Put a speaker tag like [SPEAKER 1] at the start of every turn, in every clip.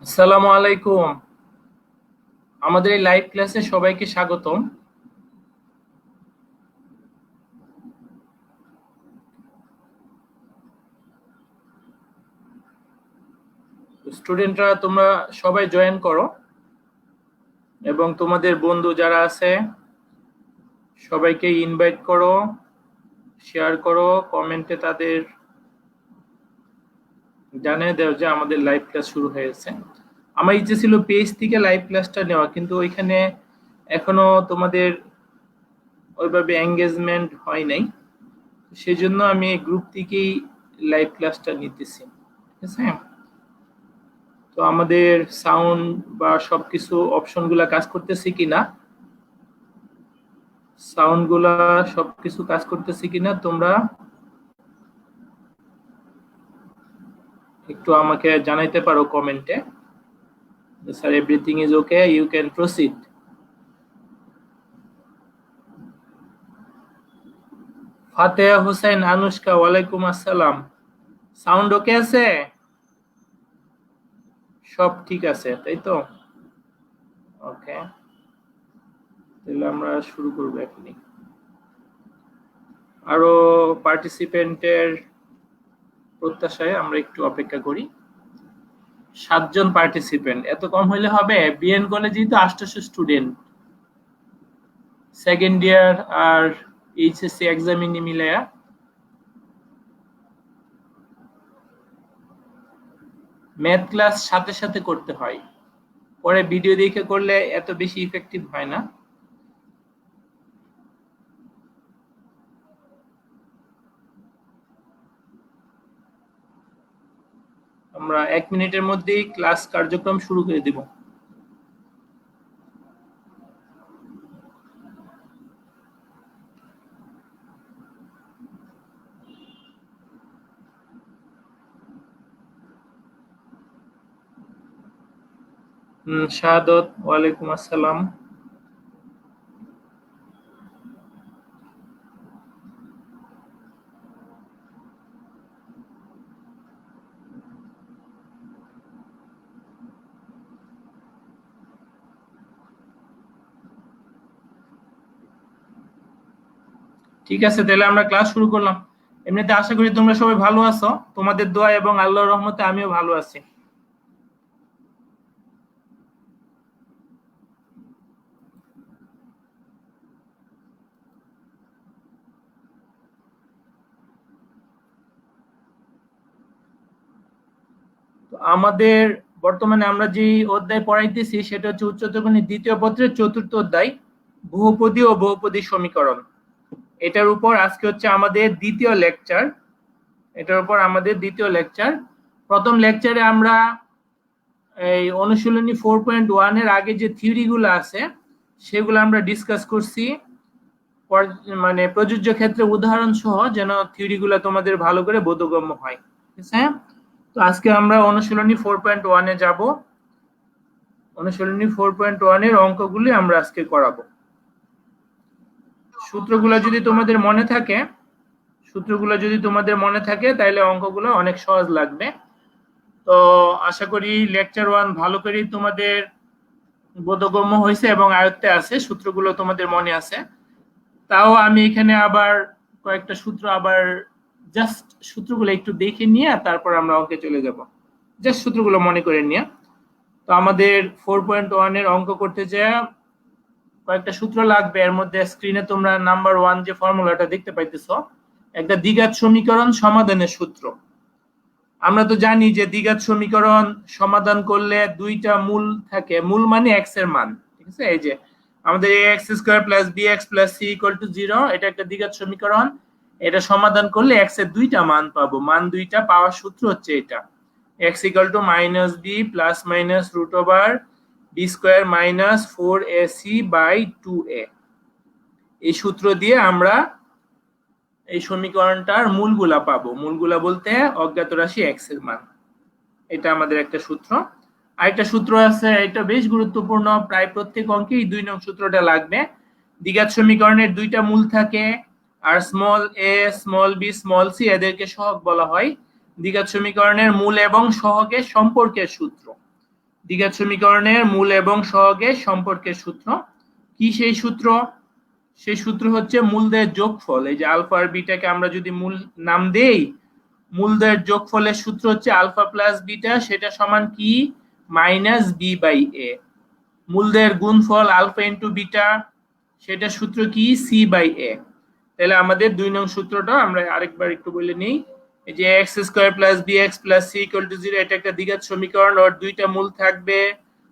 [SPEAKER 1] আসসালামু আলাইকুম। আমাদের এই লাইভ ক্লাসে সবাইকে স্বাগতম। স্টুডেন্টরা তোমরা সবাই জয়েন করো এবং তোমাদের বন্ধু যারা আছে সবাইকে ইনভাইট করো, শেয়ার করো, কমেন্টে তাদের জানিয়ে দাও যে আমাদের লাইভ ক্লাস শুরু হয়েছে। আমার ইচ্ছে ছিল পেজ থেকে লাইভ ক্লাসটা নেওয়া, কিন্তু ওইখানে এখনো তোমাদের ওইভাবে এঙ্গেজমেন্ট হয় নাই, সেজন্য আমি গ্রুপ থেকেই লাইভ ক্লাসটা নিতেছি। ঠিক আছে, তো আমাদের সাউন্ড বা সবকিছু অপশনগুলা কাজ করতেছে কিনা, সাউন্ডগুলা সবকিছু কাজ করতেছে কিনা তোমরা একটু আমাকে জানাইতে পারো কমেন্টে। Sir everything is okay, you can proceed. Fateha Hossain Anushka, ওয়ালাইকুম আসসালাম। সাউন্ড ওকে আছে? সব ঠিক আছে তাই তো? ওকে, তাহলে আমরা শুরু করবো এখনই। আরো পার্টিসিপেন্টের প্রত্যাশায় আমরা একটু অপেক্ষা করি। 7 জন পার্টিসিপেন্ট, এত কম হইলে হবে? বিএন কলেজেই তো 800 স্টুডেন্ট, সেকেন্ড ইয়ার আর এইচএসসি এক্সামিনি মিলায়া। ম্যাথ ক্লাস সাথে সাথে করতে হয়, পরে ভিডিও দেখে করলে এত বেশি ইফেক্টিভ হয় না। আমরা 1 মিনিটের মধ্যেই ক্লাস কার্যক্রম শুরু করে দেব। শাহাদত, ওয়ালাইকুম আসসালাম। ঠিক আছে, তাহলে আমরা ক্লাস শুরু করলাম। এমনিতে আশা করি তোমরা সবাই ভালো আছো, তোমাদের দোয়া এবং আল্লাহর রহমতে আমিও ভালো আছি। তো আমাদের বর্তমানে আমরা যে অধ্যায় পড়াইতেছি সেটা হচ্ছে উচ্চতর গণিত দ্বিতীয় পত্রের 4র্থ অধ্যায়, বহুপদী ও বহুপদী সমীকরণ। এটার উপর আজকে হচ্ছে আমাদের দ্বিতীয় লেকচার। প্রথম লেকচারে আমরা এই অনুশীলনী 4.1 এর আগে যে থিওরিগুলো আছে সেগুলো আমরা ডিসকাস করছি, মানে প্রযোজ্য ক্ষেত্রে উদাহরণ সহ, যেন থিওরিগুলো তোমাদের ভালো করে বোধগম্য হয়। ঠিক আছে, তো আজকে আমরা অনুশীলনী 4.1 এ যাব। অনুশীলনী 4.1 এর অঙ্কগুলি আমরা আজকে করাবো। সূত্রগুলো যদি তোমাদের মনে থাকে তাহলে অঙ্কগুলো অনেক সহজ লাগবে। তো আশা করি লেকচার 1 ভালো করে তোমাদের বোধগম্য হয়েছে এবং আয়ত্তে আছে, সূত্রগুলো তোমাদের মনে আছে। তাও আমি এখানে আবার কয়েকটা সূত্র জাস্ট সূত্রগুলো একটু দেখে নিয়ে তারপর আমরা অঙ্কে চলে যাব। জাস্ট সূত্রগুলো মনে করে নিয়ে। তো আমাদের 4.1 এর অঙ্ক করতে যায় কয়েকটা সূত্র লাগবে। এর মধ্যে স্ক্রিনে তোমরা নাম্বার 1 যে ফর্মুলাটা দেখতে পাইতেছো, একটা দ্বিঘাত সমীকরণ সমাধানের সূত্র। আমরা তো জানি যে দ্বিঘাত সমীকরণ সমাধান করলে দুইটা মূল থাকে, মূল মানে x এর মান। ঠিক আছে, এই যে আমাদের ax square plus bx plus c equal to 0, এটা একটা দ্বিঘাত সমীকরণ। এটা সমাধান করলে x এর দুইটা মান পাবো, মান দুইটা পাওয়ার সূত্র হচ্ছে এটা, x equal to minus b plus minus root over b square minus 4ac by 2a। এই সূত্র দিয়ে আমরা এই সমীকরণটার মূলগুলা পাবো। মূলগুলা বলতে অজ্ঞাত রাশি x এর মান। এটা আমাদের একটা সূত্র। আরেকটা সূত্র আছে, এটা বেশ গুরুত্বপূর্ণ, প্রায় প্রত্যেক অঙ্কেই 2 নং সূত্রটা লাগবে। দ্বিঘাত সমীকরণের দুইটা মূল থাকে, আর small a small b small c এদেরকে সহগ বলা হয়। দ্বিঘাত সমীকরণের মূল এবং সহগের সম্পর্কের সূত্র। দ্বিঘাত সমীকরণের মূল এবং সহগের সম্পর্কের সূত্র কি সেই সূত্র? সেই সূত্র হচ্ছে মূলদের যোগফল। এই যে আলফা আর বিটাকে আমরা যদি মূল নাম দেই, মূলদের যোগফলের সূত্র হচ্ছে আলফা প্লাস বিটা, সেটা সমান কি? মাইনাস বি বাই এ। মূলদের গুণফল আলফা ইন্টু বিটা, সেটা সূত্র কি? সি বাই এ। তাহলে আমাদের 2 নং সূত্রটা আমরা আরেকবার একটু বলে নিই। এই যে X square plus B X plus C equal to 0, এটা একটা দ্বিঘাত সমীকরণ। ওর দুইটা মূল থাকবে।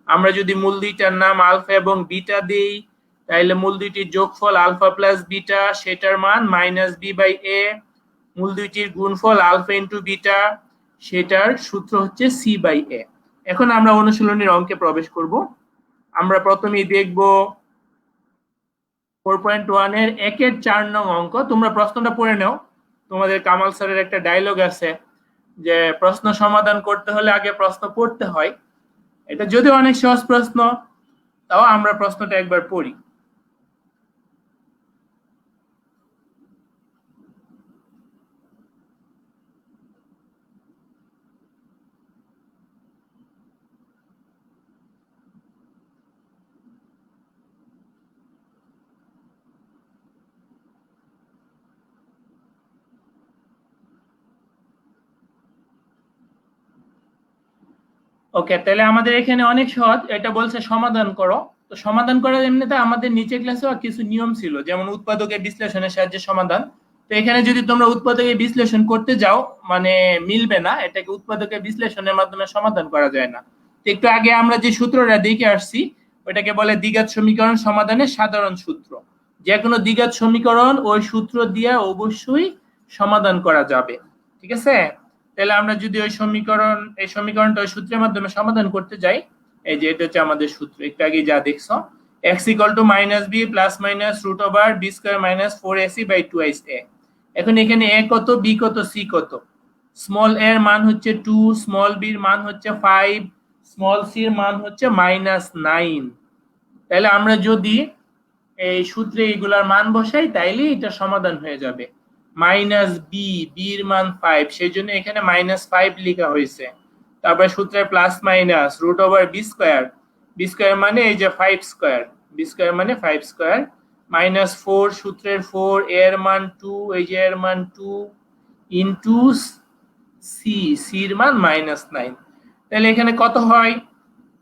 [SPEAKER 1] আমরা যদি মূল দুইটার নাম আলফা এবং বিটা দেই, তাহলে মূল দুইটির যোগফল আলফা প্লাস বিটা, সেটার মান মাইনাস বি বাই এ। মূল দুইটির গুণফল আলফা ইন্টু বিটা, সেটার সূত্র হচ্ছে সি বাই এ। এখন আমরা অনুশীলনীর অঙ্কে প্রবেশ করব। আমরা প্রথমেই দেখব 4.1 এর 1 এর 4 নং অঙ্ক। তোমরা প্রশ্নটা পড়ে নাও। তোমাদের কামাল স্যারের একটা ডায়লগ আছে যে প্রশ্ন সমাধান করতে হলে আগে প্রশ্ন পড়তে হয়। এটা যদিও অনেক সহজ প্রশ্ন, তাও আমরা প্রশ্নটা একবার পড়ি। ওকে, তাহলে আমাদের এখানে অনেক সহজ। এটা বলছে সমাধান করো। তো সমাধান করার এমনিতে আমাদের নিচে ক্লাসেও কিছু নিয়ম ছিল, যেমন উৎপাদকের বিশ্লেষণের সাহায্যে সমাধান। তো এখানে যদি তোমরা উৎপাদকের বিশ্লেষণ করতে যাও, মানে মিলবে না, এটাকে উৎপাদকের বিশ্লেষণের মাধ্যমে সমাধান করা যায় না। তো একটু আগে আমরা যে সূত্রটা দেখে আসছি, ওটাকে বলে দ্বিঘাত সমীকরণ সমাধানের সাধারণ সূত্র। যে কোনো দ্বিঘাত সমীকরণ ওই সূত্র দিয়ে অবশ্যই সমাধান করা যাবে। ঠিক আছে? তাহলে আমরা যদি ওই সমীকরণটা ওই সূত্রের মাধ্যমে সমাধান করতে যাই, এই যে এটা হচ্ছে আমাদের সূত্র, একটু আগে যা দেখছো, x equal to minus B plus minus root over B square minus 4ac by 2ac। এখন এখানে a কত, b কত, c কত? স্মল a এর মান হচ্ছে 2, স্মল b এর মান হচ্ছে 5, স্মল c এর মান হচ্ছে -9। তাহলে আমরা যদি এই সূত্রে এগুলার মান বসাই, তাইলে এটা সমাধান হয়ে যাবে। মাইনাস বি, বি এর মান 5, সেই জন্য এখানে -5 লেখা হয়েছে। তারপরে সূত্রে plus minus root over B square, B square মানে এই যে 5 স্কয়ার, বি স্কয়ার মানে 5 স্কয়ার, মাইনাস 4, সূত্রের 4, এর মান 2, এই যে এর মান 2, ইনটু সি, সি এর মান -9। তাহলে এখানে কত হয়?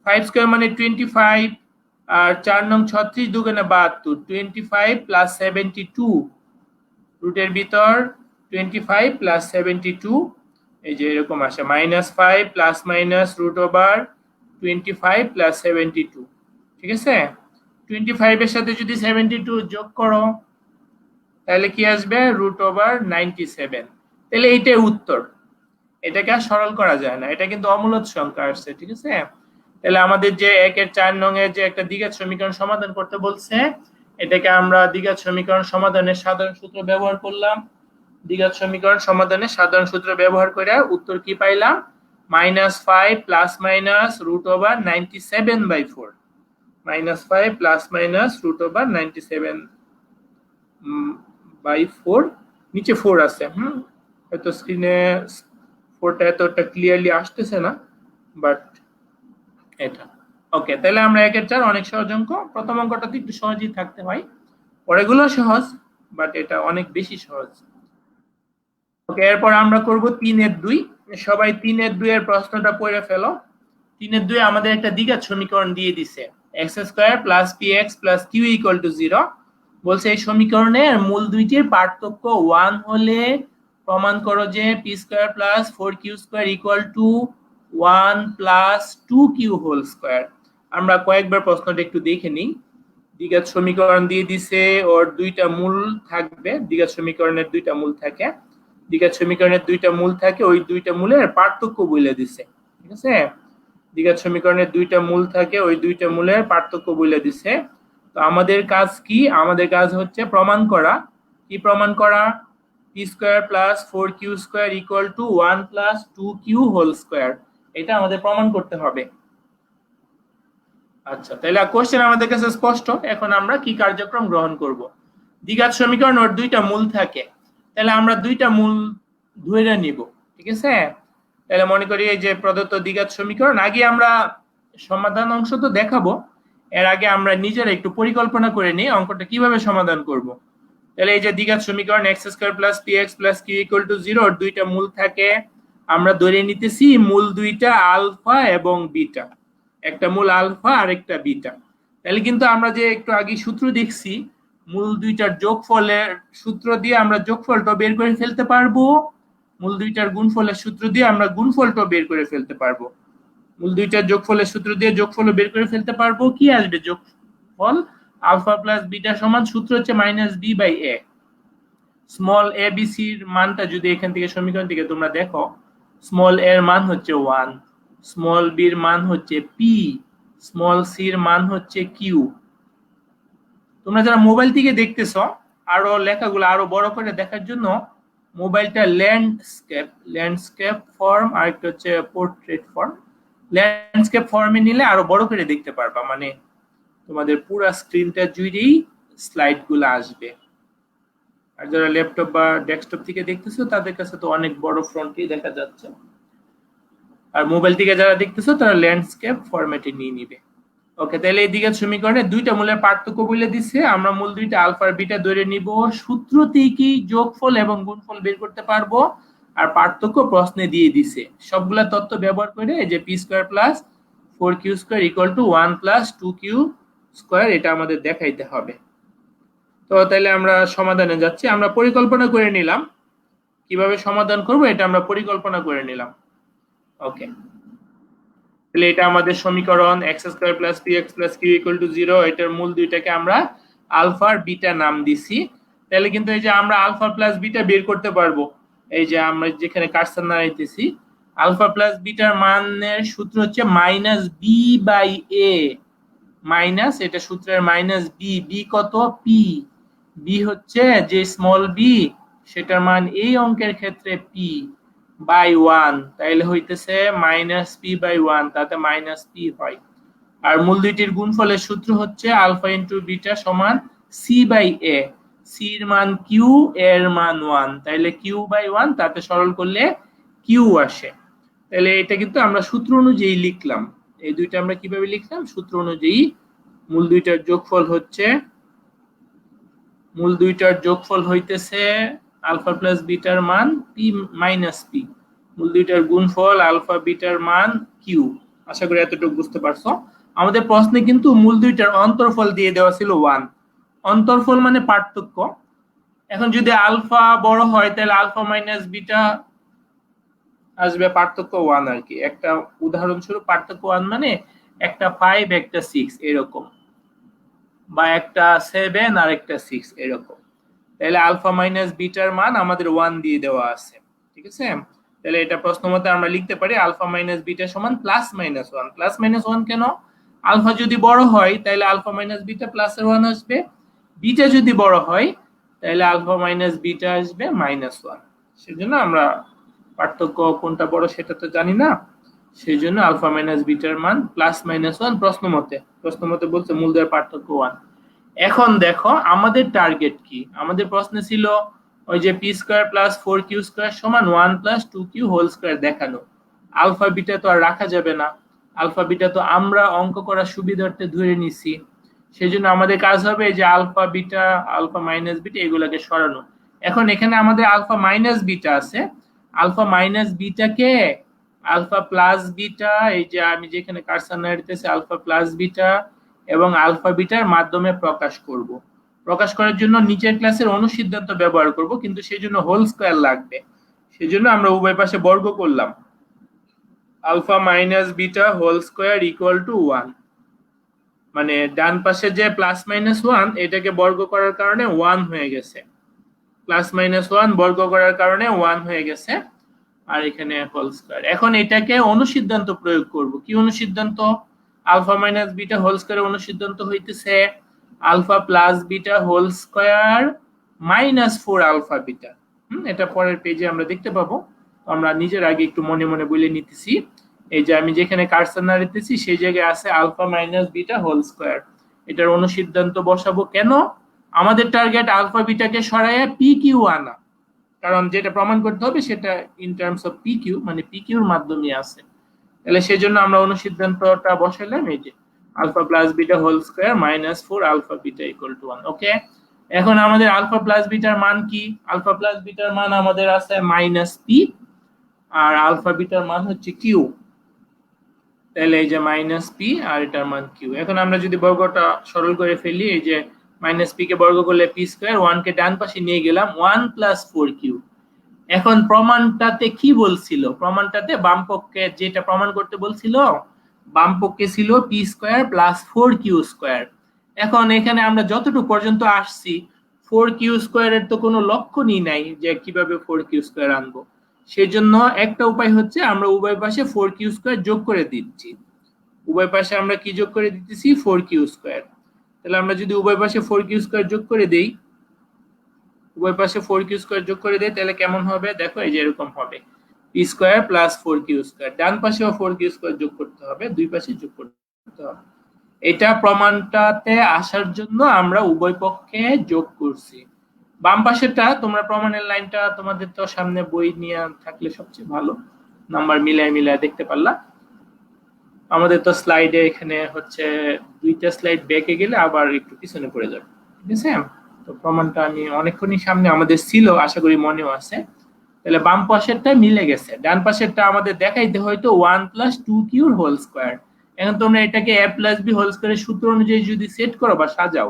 [SPEAKER 1] 5 স্কয়ার মানে 25, আর 4 নং 36 দুগুণে 72, 25 প্লাস 72, রুটের ভিতর 25 প্লাস 72, এই যে এরকম আসে -5 plus minus root over 25 plus 72। ঠিক আছে? 25 এর সাথে যদি 72 যোগ করো, তাহলে কি আসবে? Root over 97। তাহলে এইটাই উত্তর। এটাকে আর সরল করা যায় না, এটা কিন্তু অমূলদ সংখ্যা আসছে। ঠিক আছে? তাহলে আমাদের যে 1 এর 4 নং এর যে একটা দ্বিঘাত সমীকরণ সমাধান করতে বলছে, এটাকে আমরা দ্বিঘাত সমীকরণ সমাধানের সাধারণ সূত্র ব্যবহার করলাম। দ্বিঘাত সমীকরণ সমাধানের সাধারণ সূত্র ব্যবহার করে উত্তর কি পাইলাম? -5 plus minus root over 97/4, -5 plus minus root over 97/4। নিচে 4 আছে, হয়তো স্ক্রিনে 4টা এতটা ক্লিয়ারলি আসতেছে না, বাট এটা ওকে। তাহলে আমরা 1 এর 4 অনেক সহজ অঙ্ক। প্রথম অঙ্কটাতে একটু সহজই থাকতে হয়, পরেগুলো সহজ, বাট এটা অনেক বেশি সহজ। ওকে, এরপর আমরা করব 3 এর 2। সবাই 3 এর 2 এর প্রশ্নটা পড়ে ফেলো। 3 এর 2 আমাদের একটা দ্বিঘাত সমীকরণ দিয়ে দিছে, x² + px + q = 0। বলছে এই সমীকরণের মূল দুইটির পার্থক্য 1 হলে প্রমাণ করো যে p² + 4q² = 1 + 2q²। আমরা কয়েকবার প্রশ্নটা একটু দেখে নিই। দ্বিঘাত সমীকরণ দিয়ে দিছে, ওর দুইটা মূল থাকবে। দ্বিঘাত সমীকরণের দুইটা মূল থাকে, দ্বিঘাত সমীকরণের দুইটা মূল থাকে, ওই দুইটা মূলের পার্থক্য বলে দিছে। ঠিক আছে? দ্বিঘাত সমীকরণের দুইটা মূল থাকে, ওই দুইটা মূলের পার্থক্য বলে দিছে। তো আমাদের কাজ কি? আমাদের কাজ হচ্ছে প্রমাণ করা। কি প্রমাণ করা? p² + 4q² = 1 + 2q²। এটা আমাদের প্রমাণ করতে হবে। আচ্ছা, তাহলে কোশ্চেন আমাদের কাছে স্পষ্ট। এখন আমরা কি কার্যক্রম গ্রহণ করব? দ্বিঘাত সমীকরণ ওর দুইটা মূল থাকে, তাহলে আমরা দুইটা মূল ধরে নিব। ঠিক আছে? তাহলে মনে করি এই যে প্রদত্ত দ্বিঘাত সমীকরণ, আগে আমরা সমাধান অংশ তো দেখাবো, এর আগে আমরা নিজেরা একটু পরিকল্পনা করে নিই অঙ্কটা কিভাবে সমাধান করব। তাহলে এই যে দ্বিঘাত সমীকরণ x square plus px plus q equal to 0 দুইটা মূল থাকে, আমরা ধরে নিতেছি মূল দুইটা আলফা এবং বিটা, একটা মূল আলফা আর একটা বিটা। তাহলে কিন্তু আমরা যে একটু আগে সূত্র দেখছি মূল দুইটার যোগফলের সূত্র দিয়ে আমরা যোগফলটা বের করে ফেলতে পারবো, মূল দুইটার গুণফলের সূত্র দিয়ে আমরা গুণফলটা বের করে ফেলতে পারবো, মূল দুইটার যোগফলের সূত্র দিয়ে যোগফল বের করে ফেলতে পারবো। কি আসবে যোগফল? আলফা প্লাস বিটা সমান সূত্র হচ্ছে minus B by A. Small A B সির মানটা যদি এখান থেকে সমীকরণ থেকে তোমরা দেখো, স্মল এর মান হচ্ছে 1, স্মল বির মান হচ্ছে পি, স্মল সির মান হচ্ছে কিউ। তোমরা যারা মোবাইল থেকে দেখতেছো আরো লেখাগুলো আরো বড় করে দেখার জন্য মোবাইলটা ল্যান্ডস্কেপ ফর্ম আর একটা হচ্ছে পোর্ট্রেট ফর্ম, ল্যান্ডস্কেপ ফর্মে নিলে আরো বড় করে দেখতে পারবা, মানে তোমাদের পুরো স্ক্রিনটা জুড়েই স্লাইড গুলো আসবে। আর যারা ল্যাপটপ বা ডেস্কটপ থেকে দেখতেছো তাদের কাছে তো অনেক বড় ফ্রন্টই দেখা যাচ্ছে, আর মোবাইল থেকে যারা দেখতেছো তারা ল্যান্ডস্কেপ ফরম্যাটে নিয়ে নিবে। ওকে, তাহলে এই দ্বিঘাত সমীকরণে দুইটা মূলের পার্থক্য বলে দিচ্ছে, আমরা মূল দুইটা আলফা আর বিটা ধরে নিব, সূত্র থেকেই যোগফল এবং গুণফল বের করতে পারবো, আর পার্থক্য প্রশ্নে দিয়ে দিছে। সবগুলা তথ্য ব্যবহার করে এই যে P square plus 4q square equal to 1 plus 2q square এটা আমাদের দেখাইতে হবে। তো তাহলে আমরা সমাধানে যাচ্ছি, আমরা পরিকল্পনা করে নিলাম কিভাবে সমাধান করব, এটা আমরা পরিকল্পনা করে নিলাম। ওকে, তাহলে এটা আমাদের সমীকরণ x square plus px plus q equal to 0, এটার মূল দুইটাকে আমরা আলফা আর বিটা নাম দিছি। তাহলে কিন্তু এই যে আমরা আলফা প্লাস বিটা বের করতে পারবো, এই যে আমরা যেখানে কার্সর নাড়াইতেছি আলফা প্লাস বিটার মানের সূত্র হচ্ছে minus B by A, minus এটা সূত্রের মাইনাস বি, বি কত? পি, বি হচ্ছে যে স্মল বি সেটার মান এই অঙ্কের ক্ষেত্রে পি বাই 1, তাইলে হইতেছে মাইনাস পি বাই 1, তাতে মাইনাস পি হয়। আর মূল দুইটির গুণফলের সূত্র হচ্ছে আলফা ইনটু বিটা সমান সি বাই এ, সি এর মান কিউ, এর মান 1, তাইলে কিউ বাই 1, তাতে সরল করলে কিউ আসে। তাহলে এটা কিন্তু আমরা সূত্র অনুযায়ী লিখলাম, এই দুইটা আমরা কিভাবে লিখলাম? সূত্র অনুযায়ী। মূল দুইটার যোগফল হইতেছে আলফা প্লাস বিটার মান পি মাইনাস পি, মূল দুইটার গুণফল আলফা বিটার মান কিউ। আশা করি এতটুকু বুঝতে পারছো। আমাদের প্রশ্নে কিন্তু মূল দুইটার অন্তরফল দিয়ে দেওয়া ছিল 1, অন্তরফল মানে পার্থক্য। এখন যদি আলফা বড় হয় তাহলে আলফা মাইনাস বিটা আসবে পার্থক্য 1 আর কি। একটা উদাহরণস্বরূপ পার্থক্য 1 মানে একটা 5 একটা 6 এরকম, বা একটা 7 আর একটা 6 এরকম। তাহলে আলফা মাইনাস বিটার মান আমাদের 1 দিয়ে দেওয়া আছে, ঠিক আছে? তাহলে এটা প্রশ্ন মতে আমরা লিখতে পারি আলফা মাইনাস বিটা সমান প্লাস মাইনাস 1। প্লাস মাইনাস 1 কেন? আলফা যদি বড় হয় তাহলে আলফা মাইনাস বিটা প্লাসের 1 আসবে, বিটা যদি বড় হয় তাহলে আলফা মাইনাস বিটা আসবে মাইনাস 1। সেজন্য আমরা পার্থক্য কোনটা বড় সেটা তো জানি না, সেই জন্য আলফা মাইনাস বিটার মান প্লাস মাইনাস 1 প্রশ্ন মতে বলছে মূল দ্বয়ের পার্থক্য 1। এখন দেখো আমাদের টার্গেট কি, আমাদের প্রশ্নে ছিল ওই যে P square plus 4q square সমান 1 প্লাস 2q হোল স্কয়ার দেখানো। আলফা বিটা তো আর রাখা যাবে না, আলফা বিটা তো আমরা অঙ্ক করার সুবিধার্থে ধরে নিছি, সেজন্য আমাদের কাজ হবে যে alpha beta alpha minus beta এগুলোকে সরানো। এখন এখানে আমাদের আলফা মাইনাস বিটা আছে, আলফা মাইনাস বিটাকে আলফা প্লাস বিটা, এই যে আমি যেখানে কার্সর নাড়িতেছি আলফা প্লাস বিটা এবং আলফা বিটার মাধ্যমে প্রকাশ করার জন্য নিচের ক্লাসের অনুসিদ্ধান্ত ব্যবহার করব, কিন্তু সেই জন্য হোল স্কয়ার লাগবে, সেজন্য আমরা উভয় পাশে বর্গ করলাম। Alpha minus beta whole square equal to 1, মানে ডান পাশে যে প্লাস মাইনাস 1 এটাকে বর্গ করার কারণে 1 হয়ে গেছে, প্লাস মাইনাস 1 বর্গ করার কারণে 1 হয়ে গেছে, আর এখানে হোল স্কয়ার। এখন এটাকে অনুসিদ্ধান্ত প্রয়োগ করব। কি অনুসিদ্ধান্ত? Alpha minus beta whole square অনুসিদ্ধান্ত হইতেছে alpha plus beta whole square minus 4 alpha beta. এটা পরের পেজে আমরা দেখতে পাবো, আমরা নিজের আগে একটু মনে মনে বলে নিতেছি। এই যে আমি যেখানে কার্সর নাড়িতেছি সেই জায়গায় আছে alpha minus beta whole square, এটার অনুসিদ্ধান্ত বসাবো। কেন? আমাদের টার্গেট আলফা বিটাকে সরাইয়া পি কিউ আনা, কারণ যেটা প্রমাণ করতে হবে সেটা in terms of P Q, মানে পি কিউর মাধ্যমে আছে। তাহলে সেজন্য আমরা অনুসিদ্ধান্তটা বসাইলাম এই যে alpha plus beta whole square minus 4 alpha beta equal to 1। Okay, এখন আমাদের আলফা প্লাস বিটার মান কি? আলফা প্লাস বিটার মান আমাদের আছে মাইনাস পি, আর আলফা বিটার মান হচ্ছে কিউ। তাহলে এই যে মাইনাস পি আর এটার মান কিউ। এখন আমরা যদি বর্গটা সরল করে ফেলি, এই যে মাইনাস পি কে বর্গ করলে পি স্কয়ার, 1 কে ডান পাশে নিয়ে গেলাম, 1 প্লাস 4 কিউ। এখন প্রমাণটাতে কি বলছিল? প্রমাণটাতে বাম পক্ষে যেটা প্রমাণ করতে বলছিল, বাম পক্ষে ছিল P square plus 4 Q square. এখন এখানে আমরা যতটুকু পর্যন্ত আসছি, 4 কিউ স্কয়ারের তো কোনো লক্ষণই নাই যে কিভাবে 4 কিউ স্কয়ার আনবো। সেই জন্য একটা উপায় হচ্ছে আমরা উভয় পাশে 4 কিউ স্কয়ার যোগ করে দিচ্ছি। উভয় পাশে আমরা কি যোগ করে দিতেছি? 4 কিউ স্কয়ার। তাহলে আমরা যদি উভয় পাশে 4 কিউ স্কয়ার যোগ করে দেই, উভয় পাশে 4 কিউ স্কয়ার যোগ করে দেই, তাহলে কেমন হবে দেখো, এই যে এরকম হবে, P square plus 4 Q square. ডান পাশেও 4 কিউ স্কয়ার যোগ করতে হবে, দুই পাশে যোগ করতে হবে। এটা প্রমাণটাতে আসার জন্য আমরা উভয় পক্ষে যোগ করছি। বাম পাশেরটা তোমরা প্রমাণের লাইনটা তোমাদের তো সামনে বই নিয়ে থাকলে সবচেয়ে ভালো, নাম্বার মিলায় মিলায় দেখতে পারলা। আমাদের তো স্লাইডে এখানে হচ্ছে দুইটা স্লাইড ব্যাকে গেলে আবার একটু পিছনে পড়ে যাবে, ঠিক আছে? তো প্রমাণটা আমি অনেকক্ষণই সামনে আমাদের ছিল, আশা করি মনেও আছে। তাহলে বাম পাশেরটা মিলে গেছে, ডান পাশেরটা আমাদের দেখাইতে হয়তো 1 প্লাস 2 কিউর হোল স্কয়ার। এখন তোমরা এটাকে a প্লাস b হোল স্কয়ারের সূত্র অনুযায়ী যদি সেট করো বা সাজাও,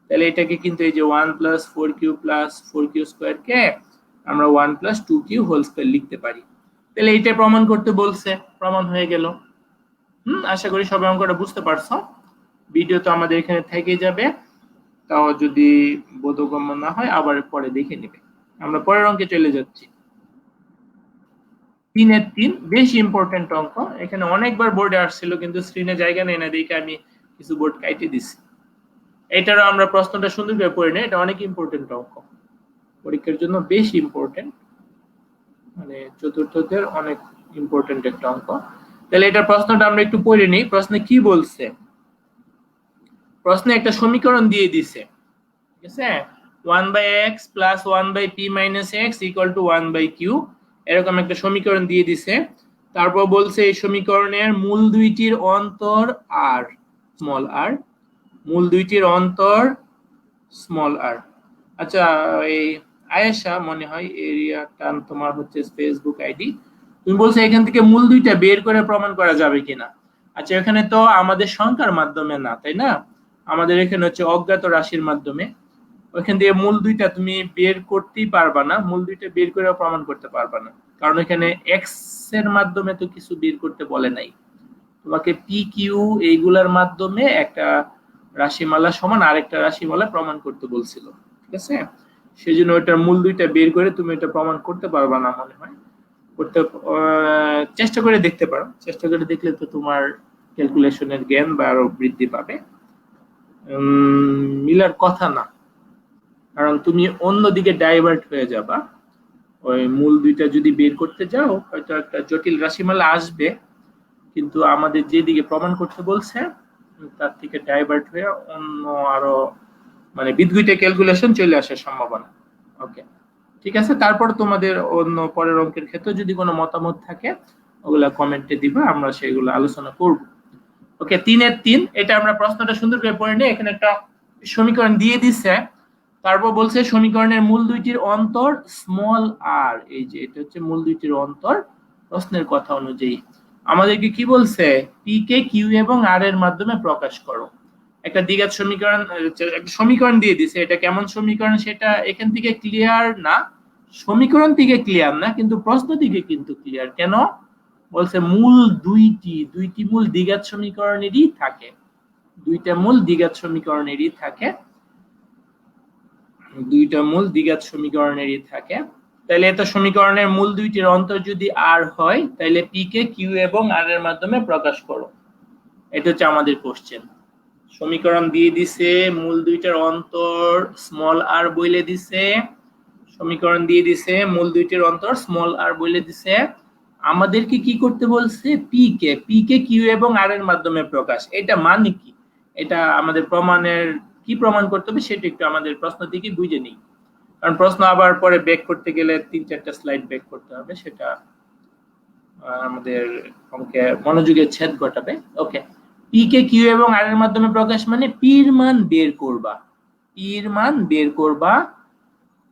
[SPEAKER 1] তাহলে এটাকে কিন্তু এই যে 1 plus 4 Q plus 4 Q square কে আমরা 1 প্লাস 2 কিউ হোল স্কয়ার লিখতে পারি। তাহলে এটা প্রমাণ করতে বলছে, প্রমাণ হয়ে গেল। আশা করি সবাই অঙ্কটা বুঝতে পারছো। ভিডিও তো আমাদের এখানে থেকে যাবে, তাও যদি বোধগম্য না হয় আবার পরে দেখে নেবে। আমরা পরের অঙ্কে চলে যাচ্ছি। 3 এর 3 বেশ ইম্পর্টেন্ট অঙ্ক। এখানে অনেকবার বোর্ডে আসছিল কিন্তু স্ক্রিনে জায়গা নেই না দেখে আমি কিছু বোর্ড কাইটে দিছি। এটারও আমরা প্রশ্নটা সুন্দর করে পড়ে নেই, এটা অনেক ইম্পর্টেন্ট অঙ্ক, পরীক্ষার জন্য বেশ ইম্পর্টেন্ট, মানে চতুর্থদের অনেক ইম্পর্টেন্ট একটা অঙ্ক। তাহলে এটা প্রশ্নটা আমরা একটু পড়ে নিই। প্রশ্নে কি বলছে? প্রশ্নে একটা সমীকরণ দিয়ে দিছে, ঠিক আছে? 1/x plus 1/p minus x equal two 1/q, এরকম একটা সমীকরণ দিয়ে দিছে। তারপর বলছে এই সমীকরণের মূল দুইটির অন্তর r, স্মল r, মূল দুইটির অন্তর স্মল r। আচ্ছা, এই আয়েশা মনে হয় এরিয়া টান তোমার হচ্ছে ফেসবুক আইডি, তুমি বলছো এখান থেকে মূল দুইটা বের করে প্রমাণ করা যাবে কিনা। আচ্ছা, এখানে তো আমাদের সংখ্যার মাধ্যমে না, তাই না? আমাদের এখানে হচ্ছে অজ্ঞাত রাশির মাধ্যমে। ওইখান দিয়ে মূল দুইটা তুমি বের করতেই পারবা না, মূল দুইটা বের করে প্রমাণ করতে পারবা না, কারণ এখানে এক্স এর মাধ্যমে তো কিছু বের করতে বলে নাই। তোমাকে পি কিউ এইগুলার মাধ্যমে একটা রাশিমালা সমান আরেকটা রাশিমালা প্রমাণ করতে বলছিল, ঠিক আছে? সেজন্য ওইটার মূল দুইটা বের করে তুমি এটা প্রমাণ করতে পারবা না মনে হয়। করতে চেষ্টা করে দেখতে পারো, চেষ্টা করে দেখলে তো তোমার ক্যালকুলেশনের জ্ঞান বা আরো বৃদ্ধি পাবে। মিলার কথা না, কারণ তুমি অন্যদিকে ডাইভার্ট হয়ে যাবা। ওই মূল দুইটা যদি বের করতে যাও হয়তো একটা জটিল রাশিমালা আসবে, কিন্তু আমাদের যেদিকে প্রমাণ করতে বলছে তার থেকে ডাইভার্ট হয়ে অন্য আরো মানে বিদ্যুৎ ক্যালকুলেশন চলে আসার সম্ভাবনা। ওকে, ঠিক আছে। তারপর তোমাদের অন্য পরের অঙ্কের ক্ষেত্রে যদি কোনো মতামত থাকে ওগুলা কমেন্টে দিবা, আমরা সেগুলো আলোচনা করব। ওকে, 3 এর 3, এটা আমরা প্রশ্নটা সুন্দর করে পড়ে নিই। এখানে একটা সমীকরণ দিয়ে দিছে, তারপর বলছে সমীকরণের মূল দুইটির অন্তর স্মল আর। এই যে এটা হচ্ছে মূল দুইটির অন্তর, প্রশ্নের কথা অনুযায়ী আমাদেরকে কি বলছে? পি কে কিউ এবং আর এর মাধ্যমে প্রকাশ করো। একটা দ্বিঘাত সমীকরণ, একটা সমীকরণ দিয়ে দিছে। এটা কেমন সমীকরণ সেটা এখান থেকে ক্লিয়ার না, সমীকরণ থেকে ক্লিয়ার না, কিন্তু প্রশ্ন থেকে কিন্তু ক্লিয়ার। কেন বলছে? মূল দুইটি মূল দ্বিঘাত সমীকরণেরই থাকে, দুইটা মূল দ্বিঘাত সমীকরণেরই থাকে, দুইটা মূল দ্বিঘাত সমীকরণেরই থাকে। তাহলে এত সমীকরণের মূল দুইটির অন্তর যদি আর হয়, তাহলে পি কে কিউ এবং আর এর মাধ্যমে প্রকাশ করো। এটা হচ্ছে আমাদের কোশ্চেন। সমীকরণ দিয়ে দিছে, মূল দুইটার অন্তর স্মল আর বইলে দিছে, সমীকরণ দিয়ে দিছে, মূল দুইটির অন্তর স্মল আর বইলে দিছে। আমাদেরকে কি করতে বলছে? পি কে কিউ এবং আর এর মাধ্যমে প্রকাশ। এটা মানে কি? এটা আমাদের প্রমাণের কি প্রমাণ করতে হবে সেটা একটু আমাদের প্রশ্ন থেকে বুঝে নিই, কারণ প্রশ্ন আবার পরে ব্যাক করতে গেলে 3-4টা স্লাইড ব্যাক করতে হবে, সেটা আমাদের অঙ্কে মনোযোগের ছেদ ঘটাবে। ওকে, পি কে কিউ এবং আর এর মাধ্যমে প্রকাশ মানে পির মান বের করবা, পির মান বের করবা,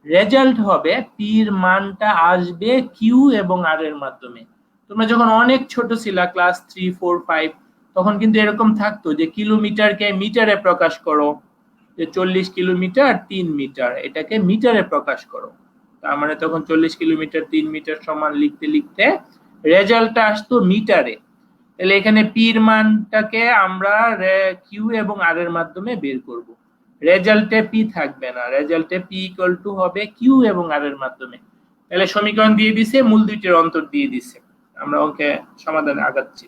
[SPEAKER 1] রেজাল্ট হবে পির মানটা আসবে কিউ এবং আর এর মাধ্যমে। তোমরা যখন অনেক ছোট ছিলা ক্লাস 3 4 5 তখন কিন্তু এরকম থাকতো যে কিলোমিটারকে মিটারে প্রকাশ করো, যে 40 কিলোমিটার 3 মিটার, এটাকে মিটারে প্রকাশ করো। তার মানে তখন 40 কিলোমিটার 3 মিটার সমান লিখতে লিখতে রেজাল্টটা আসতো মিটারে। তাহলে এখানে পির মানটাকে আমরা কিউ এবং আর এর মাধ্যমে বের করব। রেজাল্টে পি থাকবে না, রেজাল্টে পি ইকুয়াল টু হবে কিউ এবং আর এর মাধ্যমে। তাহলে সমীকরণ দিয়ে দিছে, মূল দুইটির অন্তর দিয়ে দিছে। আমরা ওকে সমাধানে আগাচ্ছি।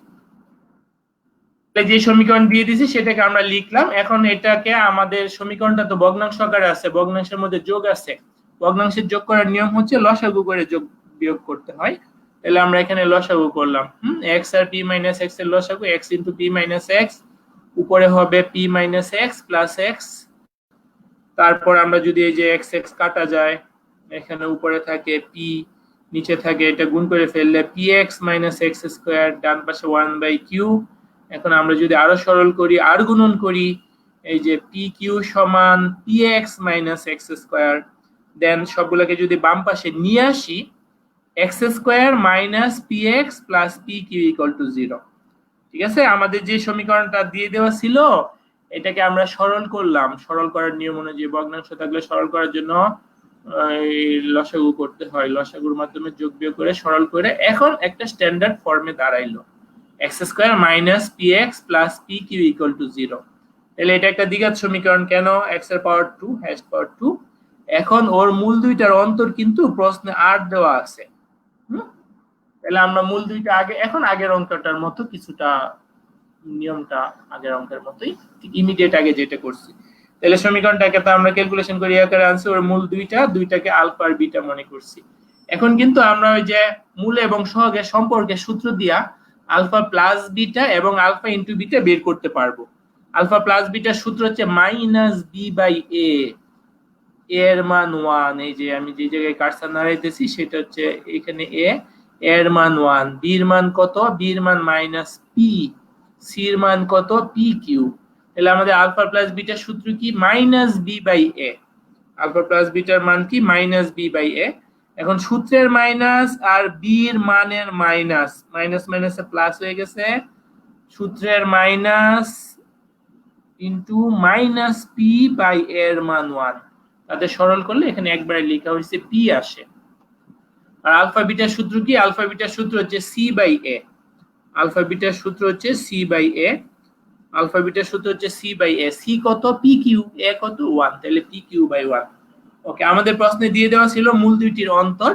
[SPEAKER 1] যে সমীকরণ দিয়ে দিছি সেটাকে আমরা লিখলাম। এখন এটাকে আমাদের সমীকরণটা তো ভগ্নাংশ আকারে আছে, ভগ্নাংশের মধ্যে যোগ আছে, ভগ্নাংশের যোগ করার নিয়ম হচ্ছে লসাগু করে যোগ বিয়োগ করতে হয়। তাহলে আমরা এখানে লসাগু করলাম, x আর p মাইনাস x এর লসাগু x into p minus x, উপরে হবে p minus x plus x। তারপর আমরা যদি এই যে x x কাটা যায়, এখানে উপরে থাকে p, নিচে থাকে, এটা গুণ করে ফেললে px মাইনাস x স্কয়ার, ডান পাশে 1/q। এখন আমরা যদি আরো সরল করি, আর গুণন করি, এই যে pq সমান px মাইনাস x স্কয়ার, দেন সবগুলোকে যদি বাম পাশে নিয়ে আসি, x square minus px plus pq equal to 0। ঠিক আছে, আমাদের যে সমীকরণটা দিয়ে দেওয়া ছিল এটাকে আমরা সরল করলাম। সরল করার নিয়ম অনুযায়ী ভগ্নাংশ থাকলে সরল করার জন্য লসাগু করতে হয়, লসাগুর মাধ্যমে যোগ বিয়োগ করে সরল করে এখন একটা স্ট্যান্ডার্ড ফর্মে দাঁড়াইলো x square minus px plus pq equal to 0। তাহলে এটা একটা দ্বিঘাত সমীকরণ। কেন? x এর পাওয়ার 2 h পাওয়ার 2। এখন ওর মূল দুইটার অন্তর কিন্তু প্রশ্নে 8 দেওয়া আছে। তাহলে আমরা মূল দুইটা আগে, এখন আগের অঙ্কটার মতো কিছুটা নিয়মটা আগের অঙ্কের মতোই, ঠিক ইমিডিয়েট আগে যেটা করছি। তাহলে সমীকরণটাকে তো আমরা ক্যালকুলেশন করে আকারে আনছি, ওর মূল দুইটাকে আলফা আর বিটা মনে করছি। এখন কিন্তু আমরা ওই যে মূল এবং সহগের সম্পর্কে সূত্র দিয়া আলফা প্লাস বিটা এবং আলফা ইনটু বিটা বের করতে পারবো। আলফা প্লাস বিটার সূত্র হচ্ছে মাইনাস বি বাই এ, এর মান 1, এই যে আমি যে জায়গায় কার্সর নাড়াইতেছি সেটা হচ্ছে এখানে এ, এর মান 1, বির মান কত? বির মান মাইনাস পি, সির মান কত? P Q. তাহলে আমাদের আলফা প্লাস বিটার সূত্র কি? Minus B by A. Alpha plus বিটার মান কি? Minus B by A. এখন সূত্রের মাইনাস আর বির মানের মাইনাস, মাইনাস মাইনাসে প্লাস হয়ে গেছে, সূত্রের minus into minus P by এর মান 1, তাতে সরল করলে এখানে একবারে লেখা হয়েছে পি আসে। আর আলফা বিটার সূত্র কি? আলফা বিটার সূত্র হচ্ছে সি বাই এ। আলফা বিটার সূত্র হচ্ছে সি বাই এ। আলফা বিটার সূত্র হচ্ছে সি বাই এ। সি কত? P Q. এ কত? 1। তাহলে পি কিউ বাই 1। ওকে, আমাদের প্রশ্নে দিয়ে দেওয়া ছিল মূল দুইটির অন্তর,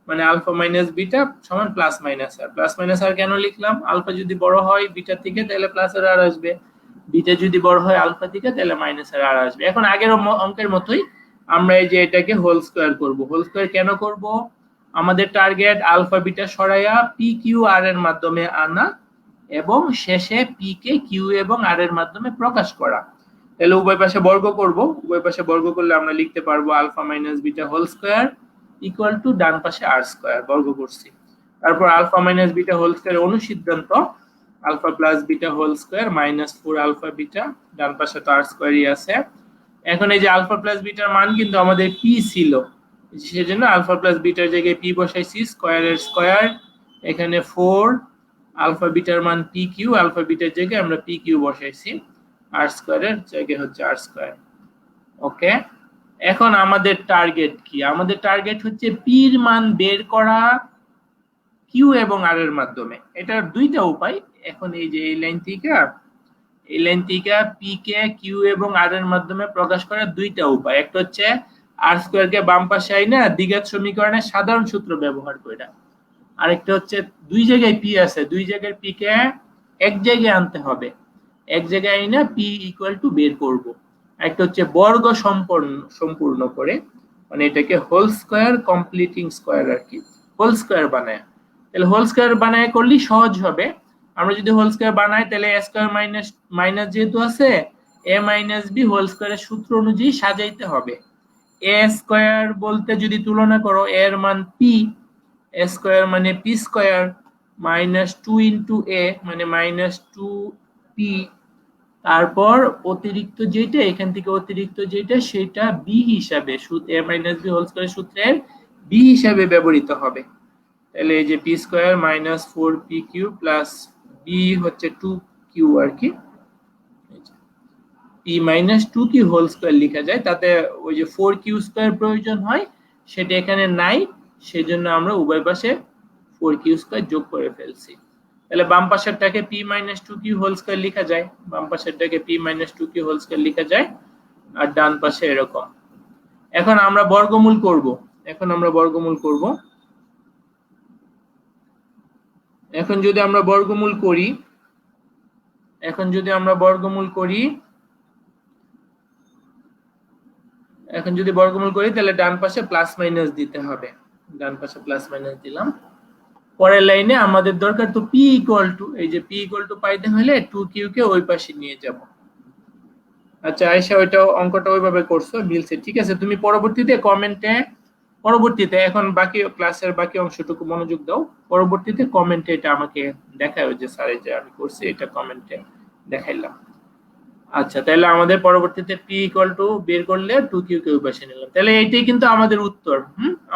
[SPEAKER 1] মানে আলফা মাইনাস বিটা সমান প্লাস মাইনাস আর। প্লাস মাইনাস আর কেন লিখলাম? আলফা যদি বড় হয় বিটা থেকে তাহলে প্লাস আর আর আসবে, বিটা যদি বড় হয় আলফা থেকে তাহলে মাইনাস আর আর আসবে। এখন আগের অঙ্কের মতোই আমরা এই যে এটাকে হোল স্কয়ার করব। হোল স্কয়ার কেন করব? আমাদের টার্গেট আলফা বিটা সরাইয়া পি কিউ আর এর মাধ্যমে আনা এবং শেষে পি কে কিউ এবং আর এর মাধ্যমে প্রকাশ করা। তাহলে উভয় পাশে বর্গ করব, উভয় পাশে বর্গ করলে আমরা লিখতে পারবো alpha minus beta whole square equal to ডান পাশে আর স্কয়ার, বর্গ করছি। তারপর alpha minus beta whole square অনুসিদ্ধান্ত alpha plus beta whole square minus 4 alpha beta, ডান পাশে তো আর স্কয়ারই আছে। এখন এই যে আলফা প্লাস বিটার মান কিন্তু আমাদের পি ছিল, সেজন্য আলফা প্লাস বিটার জায়গায় পি বসাইছি, স্কয়ারের স্কয়ার, এখানে 4 আলফা বিটার মান পি কিউ, আলফা বিটার জায়গায় আমরা পি কিউ বসাইছি, আর স্কয়ারের জায়গায় হচ্ছে আর স্কয়ার। ওকে, এখন আমাদের টার্গেট কি? আমাদের টার্গেট হচ্ছে পির মান বের করা কিউ এবং আর এর মাধ্যমে। এটার দুইটা উপায়। এখন এই যে এই লাইন থেকে পি কে কিউ এবং আর এর মাধ্যমে প্রকাশ করার দুইটা উপায়। একটা হচ্ছে আর স্কয়ার কে বাম পাশে আইনা দ্বিঘাত সমীকরণের সাধারণ সূত্র ব্যবহার কইরা, আরেকটা হচ্ছে দুই জায়গায় পি আছে, দুই জায়গায় পি কে এক জায়গায় আনতে হবে, এক জায়গায় আইনা পি ইকুয়াল টু বের করব। একটা হচ্ছে বর্গ সম্পূর্ণ করে, মানে এটাকে হোল স্কয়ার কমপ্লিটিং স্কয়ার আর কি, হোল স্কয়ার বানায়। তাহলে হোল স্কয়ার বানায় করলে সহজ হবে। আমরা যদি হোল স্কয়ার বানাই তাহলে এ স্কয়ার মাইনাস মাইনাস যেহেতু আছে, এ মাইনাস বি হোল স্কয়ারের সূত্র অনুযায়ী সাজাইতে হবে। এ স্কয়ার বলতে যদি তুলনা করো, এর মান পি, এ স্কয়ার মানে পি স্কয়ার, -2 ইন্টু এ মানে -2p, তারপর অতিরিক্ত যেটা এখান থেকে অতিরিক্ত যেটা সেটা বি হিসাবে a minus B whole square সূত্রের বি হিসাবে ব্যবহৃত হবে। তাহলে এই যে p square minus 4pq plus B হচ্ছে 2q আর কি, p minus 2q whole square লেখা যায়, তাতে ওই যে 4q স্কয়ার প্রয়োজন হয় সেটা এখানে নাই, সেজন্য আমরা উভয় পাশে 4q স্কয়ার যোগ করে ফেলছি। তাহলে বাম পাশেরটাকে p minus 2q whole square লেখা যায়, বাম পাশেরটাকে p minus 2q whole square লেখা যায়, আর ডান পাশে এরকম। এখন আমরা বর্গমূল করব, এখন আমরা বর্গমূল করব। এখন যদি আমরা বর্গমূল করি, এখন যদি আমরা বর্গমূল করি, এখন যদি বর্গমূল করি তাহলে ডান পাশে প্লাস মাইনাস দিতে হবে, ডান পাশে প্লাস মাইনাস দিলাম। পরের লাইনে আমাদের দরকার তো p ইকুয়াল টু, এই যে p ইকুয়াল টু পাইতে হলে 2q কে ওই পাশে নিয়ে যাব। আচ্ছা আয়েশা ওইটা অঙ্কটা ওইভাবে করছো, মিলছে, ঠিক আছে। তুমি পরবর্তীতে কমেন্টে, পরবর্তীতে এখন বাকি ক্লাসের বাকি অংশটুকু মনোযোগ দাও, পরবর্তীতে কমেন্টে এটা আমাকে দেখাও যে স্যার এই যে আমি করছি এটা কমেন্টে দেখাইলাম। আচ্ছা তাহলে আমাদের পরবর্তীতে p ইকুয়াল টু বের করলে 2q কে ওই পাশে নিলাম। তাহলে এইটাই কিন্তু আমাদের উত্তর।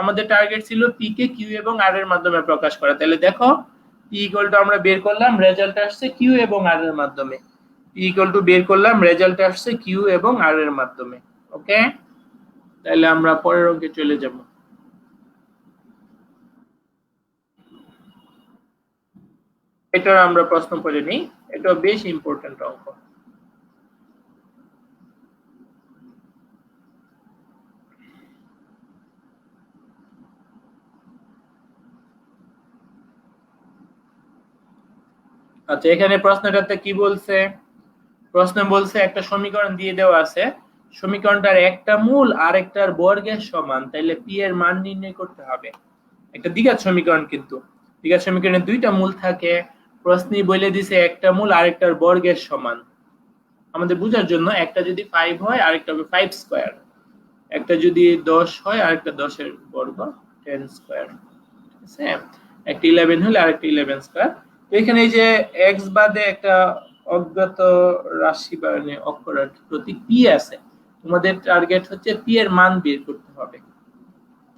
[SPEAKER 1] আমাদের টার্গেট ছিল p কে q এবং r এর মাধ্যমে প্রকাশ করা। তাহলে দেখো p ইকুয়াল টু আমরা বের করলাম, রেজাল্ট আসছে q এবং r এর মাধ্যমে। p ইকুয়াল টু বের করলাম, রেজাল্ট আসছে q এবং r এর মাধ্যমে। ওকে, তাহলে আমরা পরের অঙ্কে চলে যাব। এটা আমরা প্রশ্ন পড়ে নিই, এটা বেশ ইম্পর্টেন্ট অঙ্ক। আচ্ছা এখানে প্রশ্নটাতে কি বলছে, প্রশ্ন বলছে একটা সমীকরণ দিয়ে দেওয়া আছে, সমীকরণটার একটা মূল আরেকটার বর্গের সমান, তাইলে p এর মান নির্ণয় করতে হবে। একটা দ্বিঘাত সমীকরণ, কিন্তু দ্বিঘাত সমীকরণে দুইটা মূল থাকে, প্রশ্নই বলে দিছে একটা মূল আরেকটার বর্গের সমান। আমাদের বোঝার জন্য একটা যদি 5 হয় আরেকটা হবে 5 স্কয়ার, একটা যদি 10 হয় আরেকটা 10 এর বর্গ 10 স্কয়ার, ঠিক আছে। একটা 11 হলে আরেকটা 11 স্কয়ার। তো এখানে এই যে x বাদে একটা অজ্ঞাত রাশি বা অক্ষর প্রতীক p আছে, তোমাদের টার্গেট হচ্ছে p এর মান বের করতে হবে।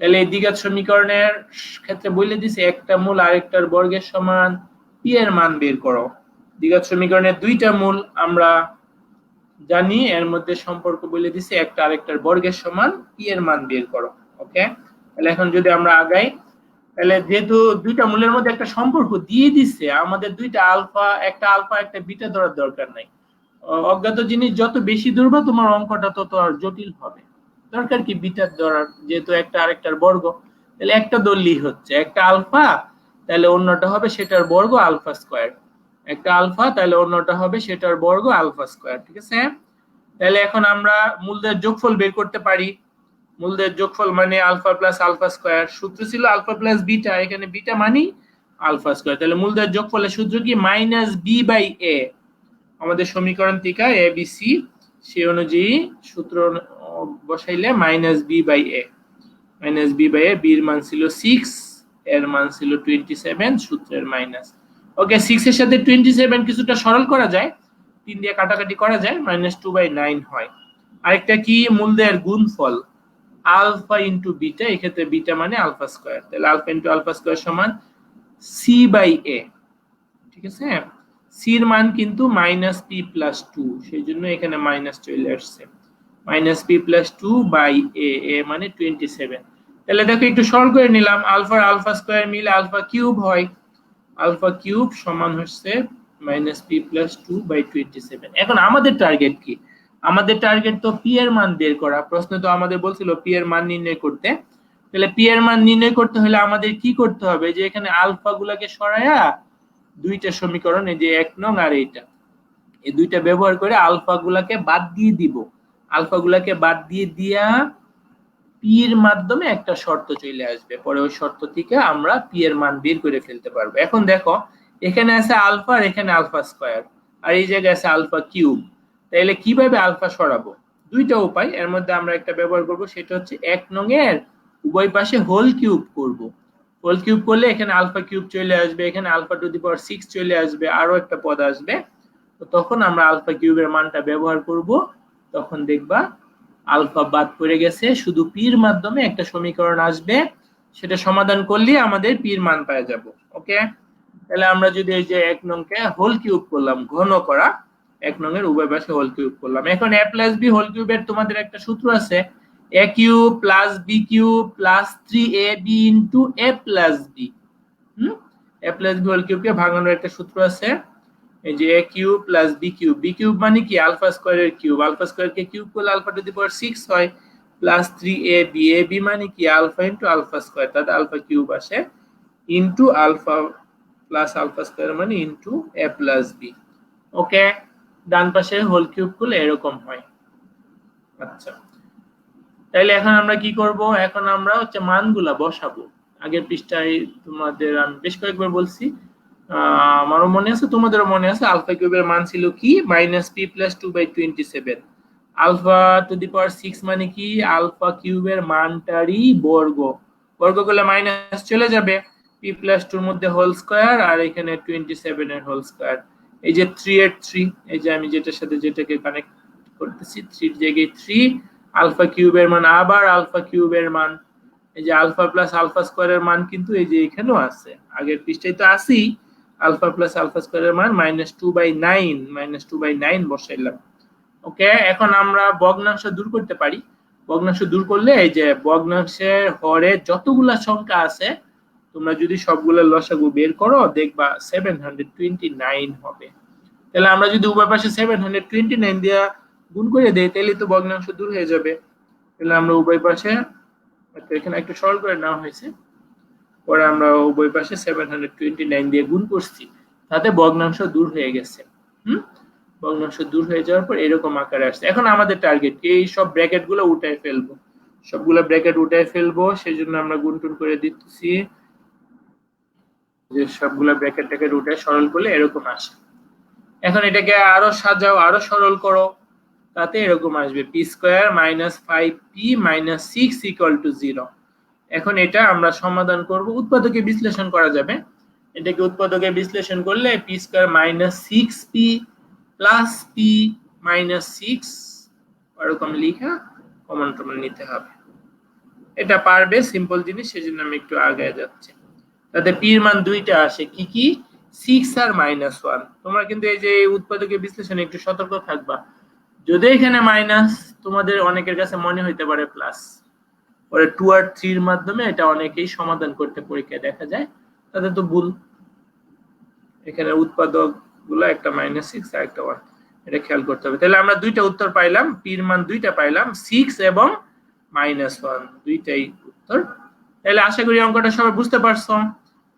[SPEAKER 1] তাহলে এই দ্বিঘাত সমীকরণের ক্ষেত্রে বলে দিছে একটা মূল আরেকটার বর্গের সমান, p এর মান বের করো। দ্বিঘাত সমীকরণের দুইটা মূল আমরা জানি, এর মধ্যে সম্পর্ক বলে দিছে একটা আরেকটার বর্গের সমান, p এর মান বের করো। ওকে, তাহলে এখন যদি আমরা আগাই, তাহলে যেহেতু দুইটা মূলের মধ্যে একটা সম্পর্ক দিয়ে দিছে, আমাদের দুইটা আলফা একটা বিটা ধরার দরকার নাই। অজ্ঞাত জিনিস যত বেশি ধরবা তোমার অঙ্কটা তত আর জটিল হবে। দরকার কি বিটা ধরার, যেহেতু একটা আরেকটার বর্গ, তাহলে একটা ধরলেই হচ্ছে, একটা আলফা তাহলে অন্যটা হবে সেটার বর্গ আলফা স্কয়ার, একটা আলফা তাহলে অন্যটা হবে সেটার বর্গ আলফা স্কয়ার, ঠিক আছে। তাহলে এখন আমরা মূলদের যোগফল বের করতে পারি। মূলদের যোগফল মানে আলফা প্লাস আলফা স্কয়ার, সূত্র ছিল আলফা প্লাস বিটা, এখানে বিটা মানে আলফা স্কয়ার। তাহলে মূলদের যোগফলের সূত্র কি মাইনাস বি বাই এ, আমাদের সমীকরণ থেকে এ বি সি, সেই অনুযায়ী সূত্র বসাইলে minus B by A, minus B by A, বির মান ছিল 6, এর মান ছিল 27, সূত্রের মাইনাস। ওকে, 6 এর সাথে 27 কিছুটা সরল করা যায়, 3 দিয়ে কাটাকাটি করা যায়, -2/9 হয়। আরেকটা কি মূলদের গুণফল আলফা ইনটু বিটা, এই ক্ষেত্রে বিটা মানে আলফা স্কয়ার, তাহলে আলফা ইনটু আলফা স্কয়ার সমান সি বাই এ, ঠিক আছে। সি এর মান কিন্তু -p+2, সেই জন্য এখানে মাইনাস চলে আসছে, -p+2 বাই এ, এ মানে 27। তাহলে দেখো একটু সরল করে নিলাম, আলফা আলফা স্কয়ার মিলে আলফা কিউব হয়, আলফা কিউব সমান হচ্ছে -p+2 বাই 27। এখন আমাদের টার্গেট কি, আমাদের টার্গেট তো p এর মান বের করা, প্রশ্ন তো আমাদের বলছিল p এর মান নির্ণয় করতে। তাহলে p এর মান নির্ণয় করতে হলে আমাদের কি করতে হবে, যে এখানে আলফা গুলাকে সরায়া দুইটা সমীকরণ, এই যে 1 নং আর এইটা, এই দুইটা ব্যবহার করে আলফা গুলাকে বাদ দিয়ে দিব, আলফা গুলাকে বাদ দিয়ে দিয়া p এর মাধ্যমে একটা শর্ত চলে আসবে, পরে ওই শর্ত থেকে আমরা p এর মান বের করে ফেলতে পারবো। এখন দেখো এখানে আছে আলফা আর এখানে আলফা স্কয়ার, আর এই জায়গায় আছে আলফা কিউব, তাহলে কিভাবে আলফা সরাবো, দুইটা উপায়, এর মধ্যে আমরা একটা ব্যবহার করব, সেটা হচ্ছে 1 নং এর উভয় পাশে হোল কিউব করব। হোল কিউব করলে এখানে আলফা কিউব চলে আসবে, এখানে আলফা টু দি পাওয়ার 6 চলে আসবে, আরো একটা পদ আসবে। তো তখন আমরা আলফা কিউবের মানটা ব্যবহার করব, তখন দেখবা আলফা বাদ পড়ে গেছে, শুধু পির মাধ্যমে একটা সমীকরণ আসবে, সেটা সমাধান করলে আমাদের পির মান পেয়ে যাব। ওকে, তাহলে আমরা যদি এই যে 1 নংকে হোল কিউব করলাম, ঘন করা 1 নং এর উভয় পাশে হোল কিউব করলাম। এখন a প্লাস b হোল কিউবের তোমাদের একটা সূত্র আছে, a cube plus b cube plus 3ab into a plus b। a plus b whole কিউবকে ভাঙানোর একটা সূত্র আছে, এই যে a cube plus b cube, b cube মানে কি আলফা স্কয়ারের কিউব, আলফা স্কয়ারকে কিউব করলে আলফা টু দি পাওয়ার 6 হয়, প্লাস 3ab, ab মানে কি আলফা ইনটু আলফা স্কয়ার, তাতে আলফা কিউব আসে, into alpha plus alpha square মানে ইনটু a প্লাস b। ওকে, ডান পাশে হোল কিউব করলে এরকম হয়। আচ্ছা, তাহলে এখন আমরা কি করব, এখন আমরা হচ্ছে মানগুলা বসাবো। আগের পৃষ্ঠায় তোমাদের আমি বেশ কয়েকবার বলছি, আমারও মনে আছে, তোমাদেরও মনে আছে, আলফা কিউবের মান ছিল কি -p + 2/27। Alpha to the power 6 মানে কি আলফা কিউবের মানটারই বর্গ, বর্গ করলে মাইনাস চলে যাবে, p + 2 এর মধ্যে হোল স্কয়ার আর এখানে 27 এর হোল স্কয়ার, এই যে 3 এর 3, এই যে আমি যেটার সাথে যেটাকে কানেক্ট করতেছি 3 এর জায়গায় 3, আলফা কিউবের মান আবার আলফা কিউবের মান, এই যে আলফা প্লাস আলফা স্কয়ারের মান কিন্তু এই যে এখানেও আছে, আগের পৃষ্ঠায় তো আছেই, আলফা প্লাস আলফা স্কয়ারের মান -2/9 বসাইলাম। ওকে, এখন আমরা ভগ্নাংশ দূর করতে পারি, ভগ্নাংশ দূর করলে এই যে ভগ্নাংশের হরে যতগুলা সংখ্যা আছে তোমরা যদি সবগুলা লসাগু বের করো দেখবা 729 হবে। তাহলে আমরা যদি উভয় পাশে 729 দিয়ে গুণ করে দেই তাহলে তো ভগ্নাংশ দূর হয়ে যাবে। তাহলে আমরা উভয় পাশে, এখানে একটু সরল করে নেওয়া হয়েছে, পরে আমরা উভয় পাশে 729 দিয়ে গুণ করছি, তাতে ভগ্নাংশ দূর হয়ে গেছে। ভগ্নাংশ দূর হয়ে যাওয়ার পর এরকম আকারে আসছে। এখন আমাদের টার্গেট এই সব ব্র্যাকেট গুলো উঠায় ফেলবো, সবগুলো ব্র্যাকেট উঠায় ফেলবো, সেজন্য আমরা গুণ টুন করে দিতেছি, যে সবগুলো ব্র্যাকেট ট্যাকেট উঠায় সরল করলে এরকম আসে। এখন এটাকে আরো সাজাও, আরো সরল করো, তাতে এরকম আসবে p² - 5p - 6 = 0। এখন এটা আমরা সমাধান করব, উৎপাদকে বিশ্লেষণ করা যাবে, এটাকে উৎপাদকে বিশ্লেষণ করলে p² - 6p + p - 6 এরকম লিখা কমন টমন নিতে হবে। এটা পারবে, সিম্পল জিনিস, সেজন্য আমি একটু আগে যাচ্ছি। তাতে p এর মান দুইটা আসে, কি কি 6 আর -1। তোমরা কিন্তু এই যে উৎপাদকে বিশ্লেষণে একটু সতর্ক থাকবা, যদি এখানে মাইনাস তোমাদের অনেকের কাছে মনে হইতে পারে প্লাস, পরে 2 আর 3 এর মাধ্যমে এটা অনেকেই সমাধান করতে পরীক্ষায় দেখা যায়, তাতে তো ভুল। এখানে উৎপাদক গুলো একটা -6 আর একটা 1, এটা খেয়াল করতে হবে। তাহলে আমরা দুইটা উত্তর পাইলাম, p এর মান দুইটা পাইলাম, 6 এবং -1 দুইটাই উত্তর। তাহলে আশা করি অঙ্কটা সবাই বুঝতে পারছো।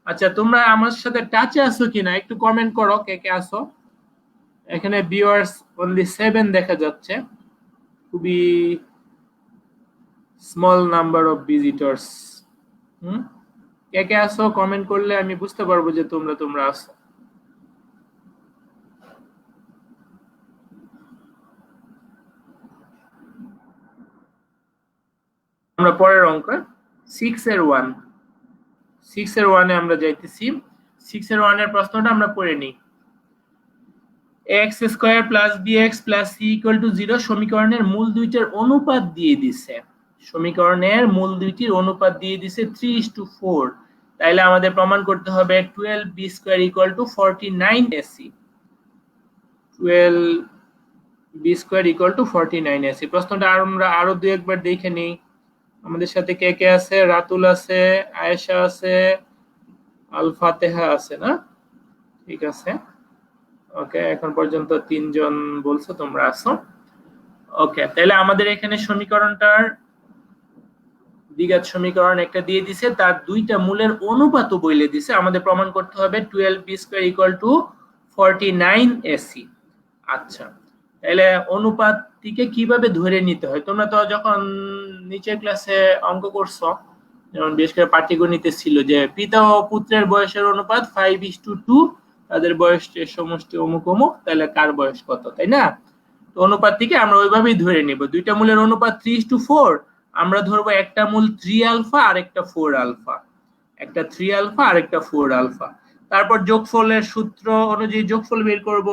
[SPEAKER 1] আচ্ছা, তোমরা আমার সাথে টাচে আছো কিনা একটু কমেন্ট করো, কে কে আছো। এখানে ভিউয়ার্স অনলি 7 দেখা যাচ্ছে, খুবই স্মল নাম্বার অফ ভিজিটরস। কে কে আছো কমেন্ট করলে আমি বুঝতে পারবো যে তোমরা আছো। আমরা পরের অঙ্ক 6 এর 1, 6 এর 1 এ আমরা যাইতেছি। 6 এর 1 এর প্রশ্নটা আমরা পড়ে নিই। x² + bx + c = 0 সমীকরণের মূল দুইটার অনুপাত দিয়ে দিছে, সমীকরণের মূল দুইটির অনুপাত দিয়ে দিছে 3:4। তাইলে আমাদের প্রমাণ করতে হবে 12b² = 49ac, 12b² = 49ac। প্রশ্নটা আমরা আরো দুই একবার দেখে নেই। আমাদের সাথে কে কে আছে, রাতুল আছে, আয়েশা আছে, আল ফাতেহা আছে না, ঠিক আছে। ওকে, এখন পর্যন্ত 3 জন বলছো তোমরা আছো। ওকে, তাহলে আমাদের এখানে সমীকরণটার দ্বিঘাত সমীকরণ একটা দিয়ে দিছে, তার দুইটা মূলের অনুপাতও বলে দিছে, আমাদের প্রমাণ করতে হবে 12b² = 49ac। আচ্ছা, তাহলে অনুপাতটিকে কিভাবে ধরে নিতে হয়, তোমরা তো যখন নিচের ক্লাসে অঙ্ক করছো, যেমন বিশেষ করে পাটিগণিতে ছিল যে পিতা ও পুত্রের বয়সের অনুপাত 5:2, তাদের বয়সের সমষ্টি অমুক অমুক, তাহলে কার বয়স কত, তাই না। তো অনুপাতটিকে আমরা ওইভাবেই ধরে নিব, দুইটা মূলের অনুপাত 3:4, আমরা ধরবো একটা মূল 3 আলফা আর একটা 4 আলফা। একটা 3 আলফা আর একটা 4 আলফা। তারপর যোগফলের সূত্র অনুযায়ী যোগফল বের করব,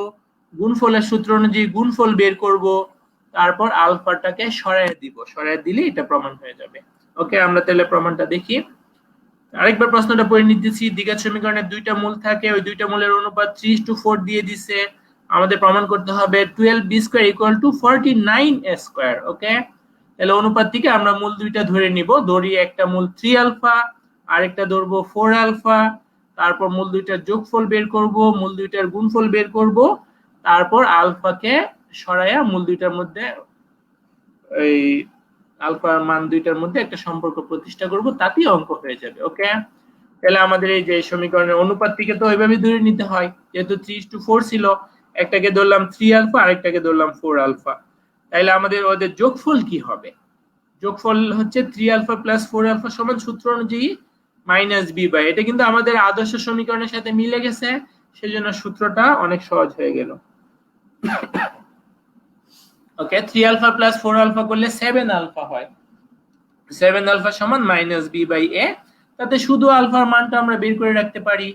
[SPEAKER 1] গুণফলের সূত্র অনুযায়ী গুণফল বের করব, তারপর আলফাটাকে সরায় দিব, সরায় দিলে এটা প্রমাণ হয়ে যাবে। ওকে, আমরা তাহলে প্রমাণটা দেখি। আরেকবার প্রশ্নটা পড়ে নিতেছি। দ্বিঘাত সমীকরণের দুইটা মূল থাকে, ওই দুইটা মূলের অনুপাত 3:4 দিয়ে দিছে। আমাদের প্রমাণ করতে হবে 12b² = 49a²। ওকে, তাহলে অনুপাত থেকে আমরা মূল দুইটা ধরে নিব। ধরি একটা মূল 3 আলফা, আরেকটা ধরবো 4 আলফা। তারপর মূল দুইটার যোগফল বের করব, মূল দুইটার গুণফল বের করব, তারপর আলফাকে সরায়া মূল দুইটার মধ্যে এই আলফার মান দুইটার মধ্যে একটা সম্পর্ক প্রতিষ্ঠা করব, তাতেই অঙ্ক হয়ে যাবে। ওকে, তাহলে আমাদের এই যে সমীকরণের অনুপাত থেকে তো ওইভাবে ধরে নিতে হয়, যেহেতু 3:4 ছিল, একটাকে ধরলাম 3 আলফা আরেকটাকে ধরলাম 4 আলফা। তাহলে আমাদের ওদের যোগফল কি হবে? যোগফল হচ্ছে 3 আলফা প্লাস 4 আলফা সমান সূত্র অনুযায়ী -b/a। এটা কিন্তু আমাদের আদর্শ সমীকরণের সাথে মিলে গেছে, সেজন্য সূত্রটা অনেক সহজ হয়ে গেল। ওকে, 3 আলফা প্লাস 4 আলফা করলে 7 আলফা হয়। 7 আলফা সমান -b/a। তাতে শুধু আলফার মানটা আমরা বের করে রাখতে পারি,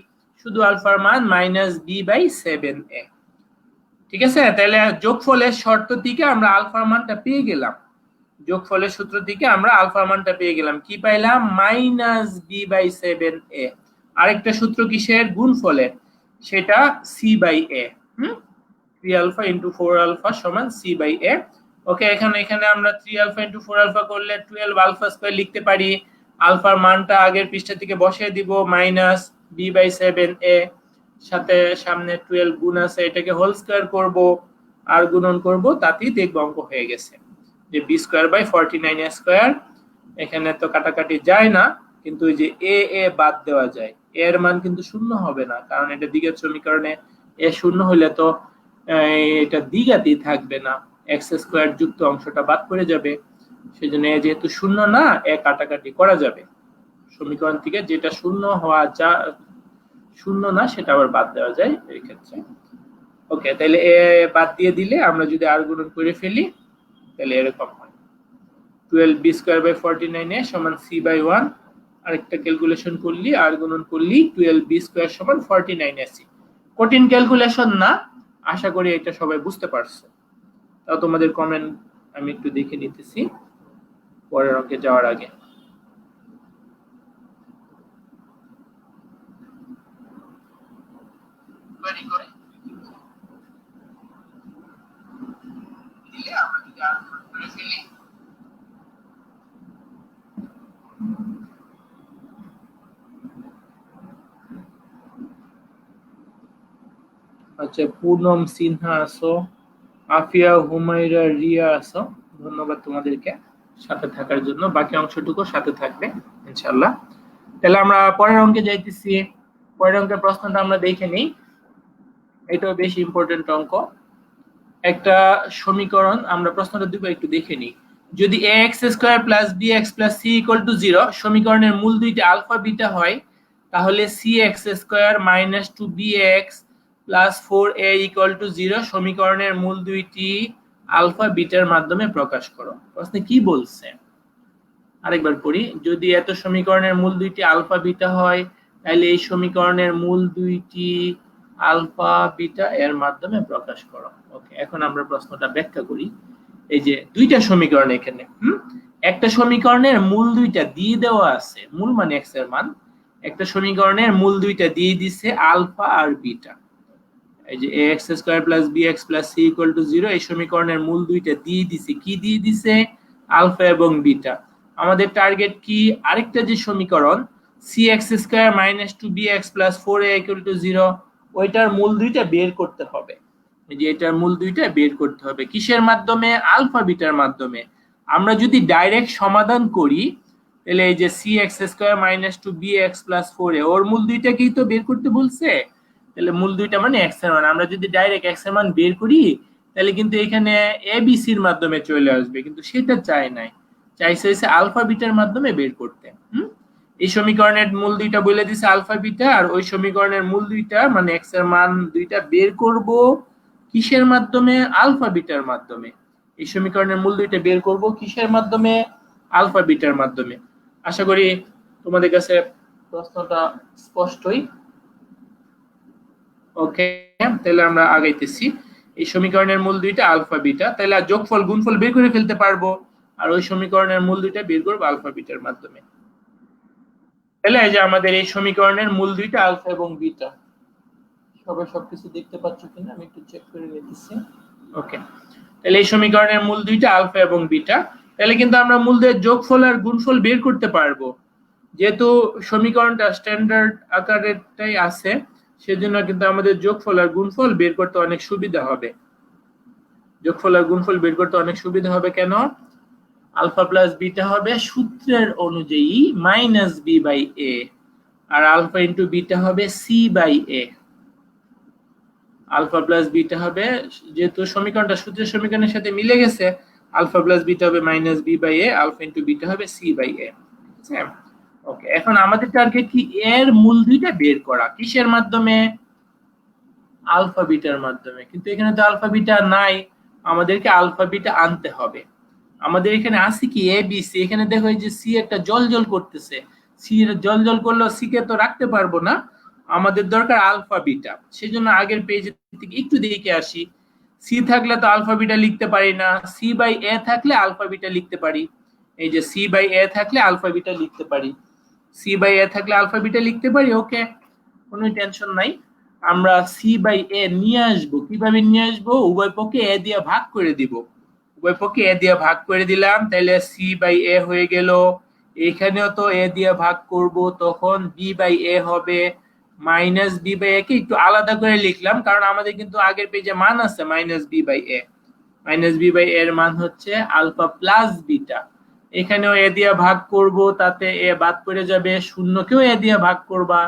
[SPEAKER 1] শুধু আলফার মান -b/7a। ঠিক আছে, তাহলে যোগফলের শর্ত থেকে আমরা আলফার মানটা পেয়ে গেলাম। যোগফলের সূত্র থেকে আমরা আলফার মানটা পেয়ে গেলাম, কি পাইলাম? -b/7a। আরেকটা সূত্র কিসের? গুণফলের, সেটা c/a। 3 আলফা ইনটু 4 আলফা সমান c/a। ওকে, এখানে আমরা 3 আলফা ইনটু 4 আলফা করলে 12 আলফা স্কয়ার লিখতে পারি। আলফার মানটা আগের পৃষ্ঠা থেকে বসিয়ে দিব, -b/7a, সাথে সামনে 12 গুণ আছে, এটাকে হোল স্কয়ার করব আর গুণন করব, তাতেই দেখব অঙ্ক হয়ে গেছে যে b²/49a²। এখানে তো কাটাকাটি যায় না, কিন্তু ওই যে a বাদ দেওয়া যায়। এর মান কিন্তু শূন্য হবে না, কারণ এটা দ্বিঘাত সমীকরণে a শূন্য হলে তো এটা দ্বিঘাতই থাকবে না, x² যুক্ত অংশটা বাদ পড়ে যাবে। সেজন্য যেহেতু শূন্য না, এ কাটাকাটি করা যাবে। সমীকরণ থেকে যেটা শূন্য হওয়া শূন্য না, সেটা আবার বাদ দেওয়া যায় এই ক্ষেত্রে। ওকে, তাহলে এ বাদ দিয়ে দিলে আমরা যদি আর গুণন করে ফেলি, তাহলে এরকম হয় 12b²/49a সমান c/1। আরেকটা ক্যালকুলেশন করলি, আর গুণন করলি 12b² সমান 49ac। কঠিন ক্যালকুলেশন না, আশা করি এটা সবাই বুঝতে পারছো। তাও তোমাদের কমেন্ট আমি একটু দেখে নিতেছি পরের অঙ্কে যাওয়ার আগে। আচ্ছা, পুনম সিনহা আসো, আফিয়া, হুমায়রা, রিয়া আসো, ধন্যবাদ তোমাদেরকে সাথে থাকার জন্য। বাকি অংশটুকু সাথে থাকবে ইনশাআল্লাহ। তাহলে আমরা পরের অঙ্কে যাইতেছি। পরের অঙ্কের প্রশ্নটা আমরা দেখে নিই, এটাও বেশি ইম্পর্টেন্ট অঙ্ক। একটা সমীকরণ, আমরা প্রশ্নটা দুটো একটু দেখে নিই। যদি ax² + bx + c = 0 সমীকরণের মূল দুইটা আলফা বিটা হয়, তাহলে cx² - 2bx + 4a = 0 সমীকরণের মূল দুইটি আলফা বিটার মাধ্যমে প্রকাশ করো। প্রশ্নে কি বলছে আরেকবার পড়ি। যদি এত সমীকরণের মূল দুইটি আলফা বিটা হয়, তাহলে এই সমীকরণের মূল দুইটি আলফা বিটা এর মাধ্যমে প্রকাশ করো। ওকে, এখন আমরা প্রশ্নটা ব্যাখ্যা করি। এই যে দুইটা সমীকরণ এখানে, একটা সমীকরণের মূল দুইটা দিয়ে দেওয়া আছে, মূল মানে x এর মান। একটা সমীকরণের মূল দুইটা দিয়ে দিছে আলফা আর বিটা। এই যে ax² + bx + c = 0 এই সমীকরণের মূল দুইটা দিয়ে দিছে, কি দিয়ে দিছে? আলফা এবং বিটা। আমাদের টার্গেট কি? আরেকটা যে সমীকরণ cx² - 2bx + 4a = 0 ওইটার মূল দুইটা বের করতে হবে। এই যে এটার মূল দুইটা বের করতে হবে কিসের মাধ্যমে? আলফা বিটার মাধ্যমে। আমরা যদি ডাইরেক্ট সমাধান করি, তাহলে এই যে cx² - 2bx + 4a ওর মূল দুইটাকেই তো বের করতে বলছে। তাহলে মূল দুইটা মানে x এর মান। আমরা যদি ডাইরেক্ট x এর মান বের করি, তাহলে কিন্তু এখানে abc এর মাধ্যমে চলে আসবে, কিন্তু সেটা চাই নাই, চাইছে আলফা বিটার মাধ্যমে বের করতে। এই সমীকরণের মূল দুইটা বলে দিছে আলফা বিটা, আর ওই সমীকরণের মূল দুইটা মানে x এর মান দুইটা বের করব কিসের মাধ্যমে? আলফা বিটার মাধ্যমে। এই সমীকরণের মূল দুইটা বের করব কিসের মাধ্যমে? আলফা বিটার মাধ্যমে। আশা করি তোমাদের কাছে প্রশ্নটা স্পষ্টই। ওকে, তাহলে আমরা আগাইতেছি। এই সমীকরণের মূল দুইটা আলফা বিটা, তাহলে যোগফল গুণফল বের করে ফেলতে পারবো, আর ওই সমীকরণের মূল দুইটা বের করবো আলফা বিটার মাধ্যমে। তাহলে এই যে আমাদের এই সমীকরণের মূল দুইটা আলফা এবং বিটা। সবাই সবকিছু দেখতে পাচ্ছ কিনা আমি একটু চেক করে নিতেছি। ওকে, তাহলে এই সমীকরণের মূল দুইটা আলফা এবং বিটা, তাহলে কিন্তু আমরা মূল দুইয়ের যোগফল আর গুণফল বের করতে পারবো। যেহেতু সমীকরণটা স্ট্যান্ডার্ড আকারেরটাই আছে, সেজন্য কিন্তু আমাদের যোগফল আর গুণফল বের করতে অনেক সুবিধা হবে। যোগফল আর গুণফল বের করতে অনেক সুবিধা হবে কেন? আলফা প্লাস বিটা হবে সূত্রের অনুযায়ী মাইনাস বি বাই এ, আর আলফা ইন্টু বিটা হবে C by A. Alpha plus beta হবে, যেহেতু সমীকরণটা সূত্রের সমীকরণের সাথে মিলে গেছে, আলফা প্লাস বিটা হবে minus B by A, alpha into beta হবে সি বাই এ। ঠিক আছে? ওকে, এখন আমাদের টার্গেট কি? এর মূল দুইটা বের করা। কিসের মাধ্যমে? আলফা বিটার মাধ্যমে। কিন্তু এখানে তো আলফা বিটা নাই, আমাদেরকে আলফা বিটা আনতে হবে। আমাদের এখানে আছে কি এ বি সি, এখানে দেখো এই যে সি একটা জল জল করতেছে, সি জল জল করলেও সি কে তো রাখতে পারবো না, আমাদের দরকার আলফা বিটা। সেজন্য আগের পেজের থেকে একটু দিকে আসি। সি থাকলে তো আলফা বিটা লিখতে পারি না, সি বাই এ থাকলে আলফা বিটা লিখতে পারি। এই যে সি বাই এ থাকলে আলফা বিটা লিখতে পারি, সি বাই এ থাকলে আলফা বিটা লিখতে পারি। ওকে, কোনো টেনশন নাই। আমরা সি বাই এ নিয়ে আসবো। কিভাবে নিয়ে আসবো? উভয় পক্ষে এ দিয়ে ভাগ করে দিব। উভয় পক্ষে এ দিয়ে ভাগ করে দিলাম, তাহলে সি বাই এ হয়ে গেল। এখানেও তো এ দিয়ে ভাগ করব, তখন বি বাই এ হবে মাইনাস বি বাই এ কে একটু আলাদা করে লিখলাম, কারণ আমাদের কিন্তু আগের পেজে মান আছে minus B by A. Minus B by এর মান হচ্ছে আলফা প্লাস বিটা। এখানেও এ দিয়ে ভাগ করব, তাতে এ বাদ পড়ে যাবে, শূন্যকেও এ দিয়ে ভাগ করবা,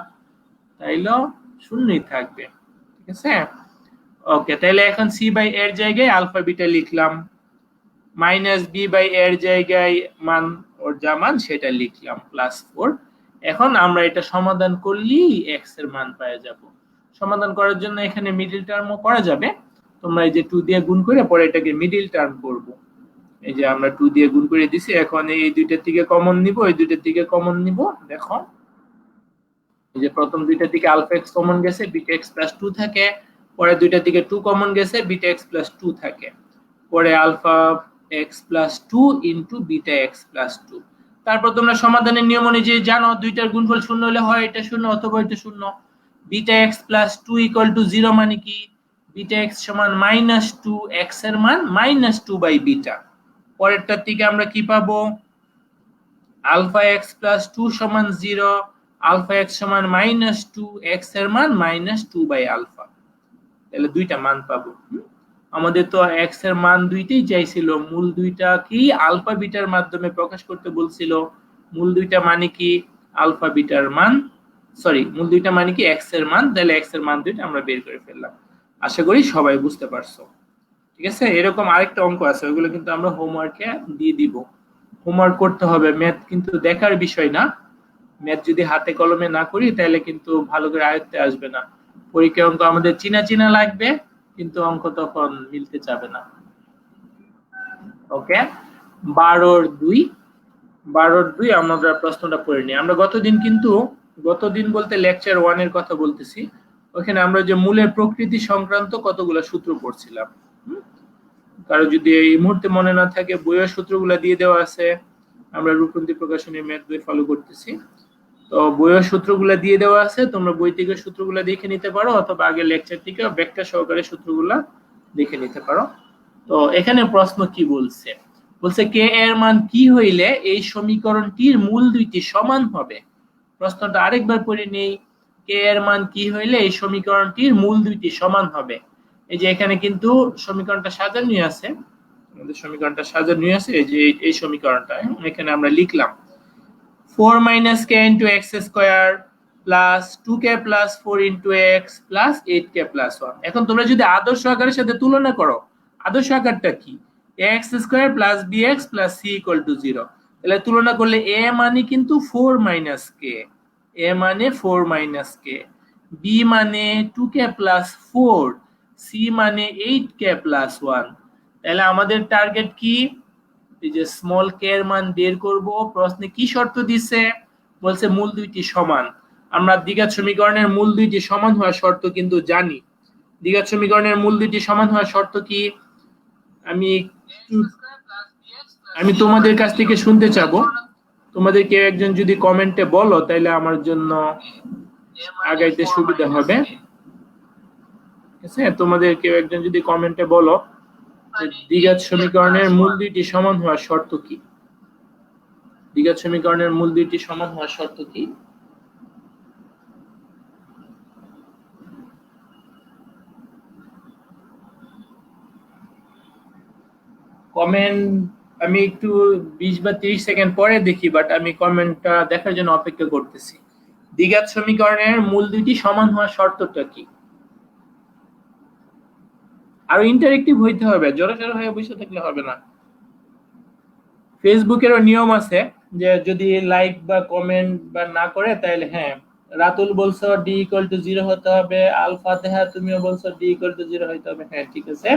[SPEAKER 1] তাইলে শূন্যই থাকবে। ঠিক আছে? ওকে, তাহলে এখন সি বাই এর জায়গায় আলফা বিটা লিখলাম, মাইনাস বি বাই এর জায়গায় মান ওর যা মান সেটা লিখলাম প্লাস 4। এখন আমরা এটা সমাধান করলেই এক্স এর মান পেয়ে যাব। সমাধান করার জন্য এখানে মিডল টার্মও করা যাবে। তোমরা এই যে 2 দিয়ে গুণ করে পরে এটাকে মিডল টার্ম করব। এই যে আমরা 2 দিয়ে গুণ করে দিছি, এখন এই দুইটার থেকে কমন নিব, এই দুইটার থেকে কমন নিব। দেখো এই যে প্রথম দুইটার থেকে আলফা এক্স কমন গেছে, বিটা এক্স প্লাস 2 থাকে। পরে দুইটার থেকে 2 কমন গেছে, বিটা এক্স প্লাস 2 থাকে। পরে alpha X plus 2 into beta X plus 2। তারপর তোমরা সমাধানের নিয়ম অনুযায়ী জানো দুইটার গুণফল শূন্য হলে হয় এটা শূন্য অথবা এটা শূন্য। Beta X plus 2 equal to 0 মানে কি? বিটা এক্স সমান মাইনাস 2, এক্স এর মান মাইনাস 2 বাই বিটা। পরেরটার থেকে আমরা কি পাবো? আলফা এক্স প্লাস 2 সমান 0, আলফা এক্স সমান মাইনাস 2, এক্স এর মান মাইনাস 2 বাই আলফা। তাহলে দুইটা মান পাবো। আমাদের তো এক্স এর মান দুইটাই চাইছিল, মূল দুইটা কি আলফা বিটার মাধ্যমে প্রকাশ করতে বলছিল। মূল দুইটা মানে কি? আলফা বিটার মান, সরি মূল দুইটা মানে কি এক্স এর মান, তাহলে এক্স এর মান দুইটা আমরা বের করে ফেললাম। আশা করি সবাই বুঝতে পারছো। ঠিক আছে? এরকম আরেকটা অঙ্ক আছে, ওইগুলো কিন্তু আমরা হোমওয়ার্কে দিয়ে দিব। হোমওয়ার্ক করতে হবে, ম্যাথ কিন্তু দেখার বিষয় না। ম্যাথ যদি হাতে কলমে না করি তাহলে কিন্তু ভালো করে আয়ত্তে আসবে না। পরীক্ষার অঙ্ক আমাদের চিনা চিনা লাগবে, কিন্তু অঙ্ক তখন মিলতে চাবে না। ওকে, 12-2 আমরা প্রশ্নটা পড়ে নিই। আমরা গতদিন বলতে লেকচার 1 এর কথা বলতেছি। ওখানে আমরা যে মূলের প্রকৃতি সংক্রান্ত কতগুলো সূত্র পড়ছিলাম। কারো যদি এই মুহূর্তে মনে না থাকে, বইয়ের সূত্রগুলো দিয়ে দেওয়া আছে। আমরা রূপন্তি প্রকাশনী ম্যাথ বই ফলো করতেছি, তো বইয়ের সূত্রগুলো দিয়ে দেওয়া আছে, তোমরা বই থেকে সূত্রগুলো দেখে নিতে পারো, অথবা আগে লেকচার থেকে ব্যাখ্যা সহকারে সূত্রগুলো দেখে নিতে পারো। তো এখানে প্রশ্ন কি বলছে? বলছে কে এর মান কি হইলে এই সমীকরণটির মূল দুইটি সমান হবে। প্রশ্নটা আরেকবার পড়ে নেই। কে এর মান কি হইলে এই সমীকরণটির মূল দুইটি সমান হবে। এই যে এখানে কিন্তু সমীকরণটা সাজানোই আছে, আমাদের সমীকরণটা সাজানোই আছে। এই যে এই সমীকরণটা এখানে আমরা লিখলাম 4 minus k into x square plus 2k plus 4 into x plus 8k plus 1। এখন তোমরা যদি আদর্শ আকারের সাথে তুলনা করো, আদর্শ আকারটা কি? x square plus bx plus c equal to 0। তাহলে তুলনা করলে a মানে কিন্তু 4 minus k, a মানে 4 minus k, b মানে 2k plus 4, c মানে 8k plus 1। তাহলে আমাদের টার্গেট কি? এই যে স্মল কে এর মান বের করব। প্রশ্নে কি শর্ত দিছে? বলছে মূল দুইটি সমান। আমরা দ্বিঘাত সমীকরণের মূল দুইটি সমান হওয়ার শর্ত কিন্তু জানি। দ্বিঘাত সমীকরণের মূল দুইটি সমান হওয়ার শর্ত কি আমি তোমাদের কাছ থেকে শুনতে চাবো। তোমাদের কেউ একজন যদি কমেন্টে বলো তাহলে আমার জন্য আগাইতে সুবিধা হবে। ঠিক আছে, তোমাদের কেউ একজন যদি কমেন্টে বলো দ্বিঘাত সমীকরণের মূল দুইটি সমান হওয়ার শর্ত কি। দ্বিঘাত সমীকরণের মূল দুইটি সমান হওয়ার শর্ত কি? কমেন্ট আমি একটু 20 বা 30 সেকেন্ড পরে দেখি, বাট আমি কমেন্টটা দেখার জন্য অপেক্ষা করতেছি। দ্বিঘাত সমীকরণের মূল দুইটি সমান হওয়ার শর্তটা কি? আর ইন্টারেক্টিভ হইতে হবে, জোরাজোর হয়ে বসে থাকলে হবে না। ফেসবুকেরও নিয়ম আছে যে যদি লাইক বা কমেন্ট বা না করে তাহলে হ্যাঁ, রাতুল বলছো ডি ইকুয়াল টু 0 হতে হবে, আলফা তেহা তুমিও বলছো ডি ইকুয়াল টু 0 হতে হবে। হ্যাঁ ঠিক আছে,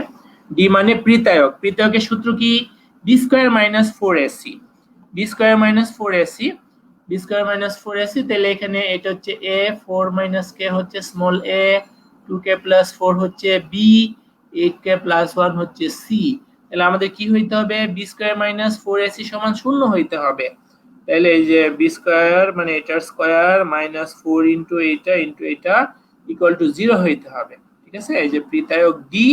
[SPEAKER 1] ডি মানে প্রিতায়ক। প্রিতায়কের সূত্র কি? B square minus 4ac। B square minus 4ac, B square minus 4ac। তাহলে এখানে এটা হচ্ছে a, 4 মাইনাস k হচ্ছে স্মল a, 2k প্লাস 4 হচ্ছে b, 8k প্লাস 1 হচ্ছে c। তাহলে আমাদের কি হইতে হবে? বি স্কয়ার মাইনাস 4ac সমান 0 হইতে হবে। তাহলে এই যে বি স্কয়ার মানে এটার স্কয়ার মাইনাস 4 ইনটু এটা ইকুয়াল টু 0 হইতে হবে। ঠিক আছে, এই যে প্রিতায়ক ডি,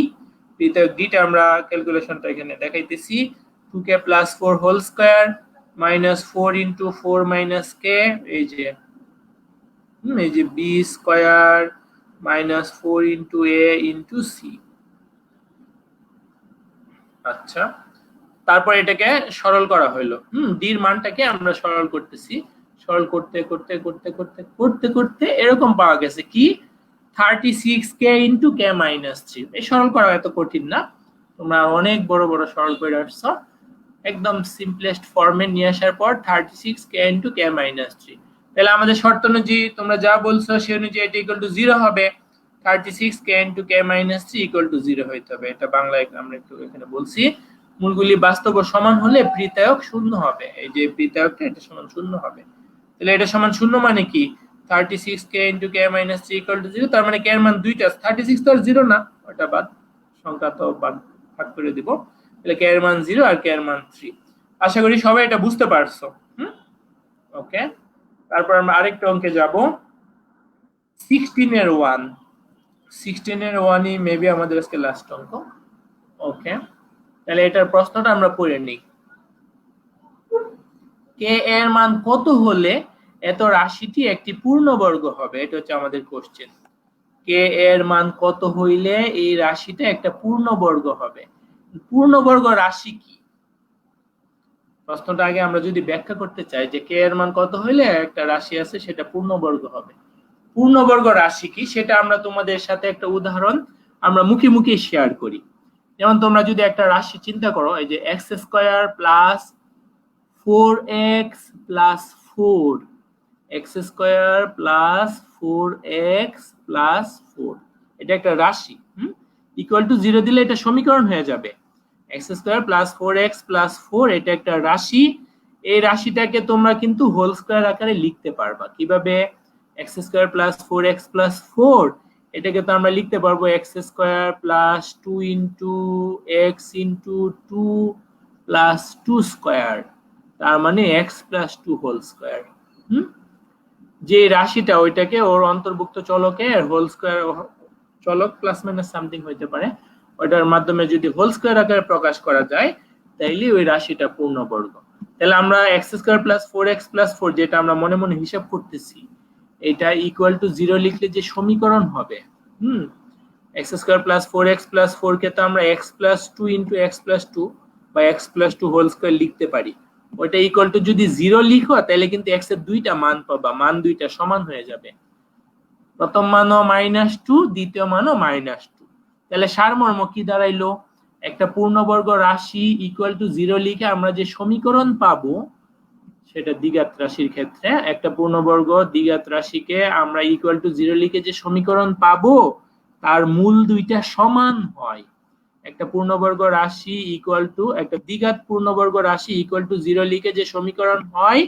[SPEAKER 1] প্রিতায়ক ডিটা আমরা ক্যালকুলেশনটা এখানে দেখাইতেছি। 2k plus 4 whole square minus 4 into 4 minus k, এই যে B square minus 4 into a into c। আচ্ছা, তারপর এটাকে সরল করা হলো। ডির মানটাকে আমরা সরল করতেছি। সরল করতে করতে করতে করতে করতে করতে এরকম পাওয়া গেছে কি 36k ইনটু k মাইনাস 3। এই সরল করা এত কঠিন না, তোমরা অনেক বড় বড় সরল করে আসছো। একদম সিম্পলেস্ট ফর্মে নিয়ে আসার পর 36k ইনটু k মাইনাস 3। তাহলে আমাদের শর্ত অনুযায়ী তোমরা যা বলছো সে অনুযায়ী এটা ইকুয়াল টু 0 হবে। 36k into k minus 3 equal to 0 হইতে হবে। এটা বাংলায় আমরা একটু এখানে বলছি। মূলগুলি বাস্তব ও সমান হলে প্রিতায়ক শূন্য হবে। এই যে প্রিতায়কটা এটা সমান শূন্য হবে। তাহলে এটা সমান শূন্য মানে কি 36k into k minus 3 equal to 0। তার মানে k এর মান দুইটা, 36 তো আর 0 না, ওটা বাদ, সংখ্যা তো বাদ, ভাগ করে দিব। তাহলে k এর মান 0 আর k এর মান 3। আশা করি সবাই এটা বুঝতে পারছো। ওকে, তারপর আমরা আরেকটা অঙ্কে যাব। 16 এর 1, 16 এর 1ই মেবি আমাদের আজকে লাস্ট অঙ্ক। ওকে, তাহলে এটার প্রশ্নটা আমরা পড়ে নিই। কে এর মান কত হলে এত রাশিটি একটি পূর্ণবর্গ হবে? এটা হচ্ছে আমাদের কোশ্চেন। কে এর মান কত হইলে এই রাশিটা একটা পূর্ণবর্গ হবে? পূর্ণবর্গ রাশি কি? প্রশ্নটা আগে আমরা যদি ব্যাখ্যা করতে চাই যে কে এর মান কত হইলে একটা রাশি আছে সেটা পূর্ণবর্গ হবে। পূর্ণবর্গ রাশি কি সেটা আমরা তোমাদের সাথে একটা উদাহরণ আমরা মুখে মুখে শেয়ার করি। যেমন তোমরা যদি একটা রাশি চিন্তা করো, এই যে x square plus 4x plus 4, x square plus 4x plus 4, এটা একটা রাশি। ইকুয়াল টু 0 দিলে এটা সমীকরণ হয়ে যাবে। x square plus 4x plus 4 এটা একটা রাশি। এই রাশিটাকে তোমরা কিন্তু হোল স্কয়ার আকারে লিখতে পারবা। কিভাবে? x square plus 4x plus 4 এটাকে তো আমরা লিখতে পারবো x square plus 2 into x into 2 plus 2 square, তার মানে x প্লাস 2 হোল স্কয়ার। যে রাশিটা ওইটাকে ওর অন্তর্ভুক্ত চলকের হোল স্কয়ার, চলক প্লাস মাইনাস সামথিং হইতে পারে, ওইটার মাধ্যমে যদি হোল স্কয়ার আকারে প্রকাশ করা যায় তাইলে ওই রাশিটা পূর্ণবর্গ। তাহলে আমরা x square plus 4x plus 4 যেটা আমরা মনে মনে হিসাব করতেছি এটা ইকুয়াল টু 0 লিখলে যে সমীকরণ হবে, x square plus 4x plus 4 কে তো আমরা x plus 2 into x plus 2 বা x প্লাস 2 হোল স্কয়ার লিখতে পারি। ওইটা ইকুয়াল টু যদি 0 লিখো তাহলে কিন্তু x এর দুইটা মান পাবা, মান দুইটা সমান হয়ে যাবে। প্রথম মানও -2, দ্বিতীয় মানও -2। তাহলে সারমর্ম কি দাঁড়াইলো? একটা পূর্ণবর্গ রাশি ইকুয়াল টু 0 লিখে আমরা যে সমীকরণ পাবো সেটা দ্বিঘাত রাশির ক্ষেত্রে একটা পূর্ণবর্গ দ্বিঘাত রাশিকে আমরা ইকুয়াল টু 0 লিখে যে সমীকরণ পাবো তার মূল দুইটা সমান হয়। একটা পূর্ণবর্গ রাশি ইকুয়াল টু একটা দ্বিঘাত পূর্ণবর্গ রাশি ইকুয়াল টু 0 লিখে যে সমীকরণ হয়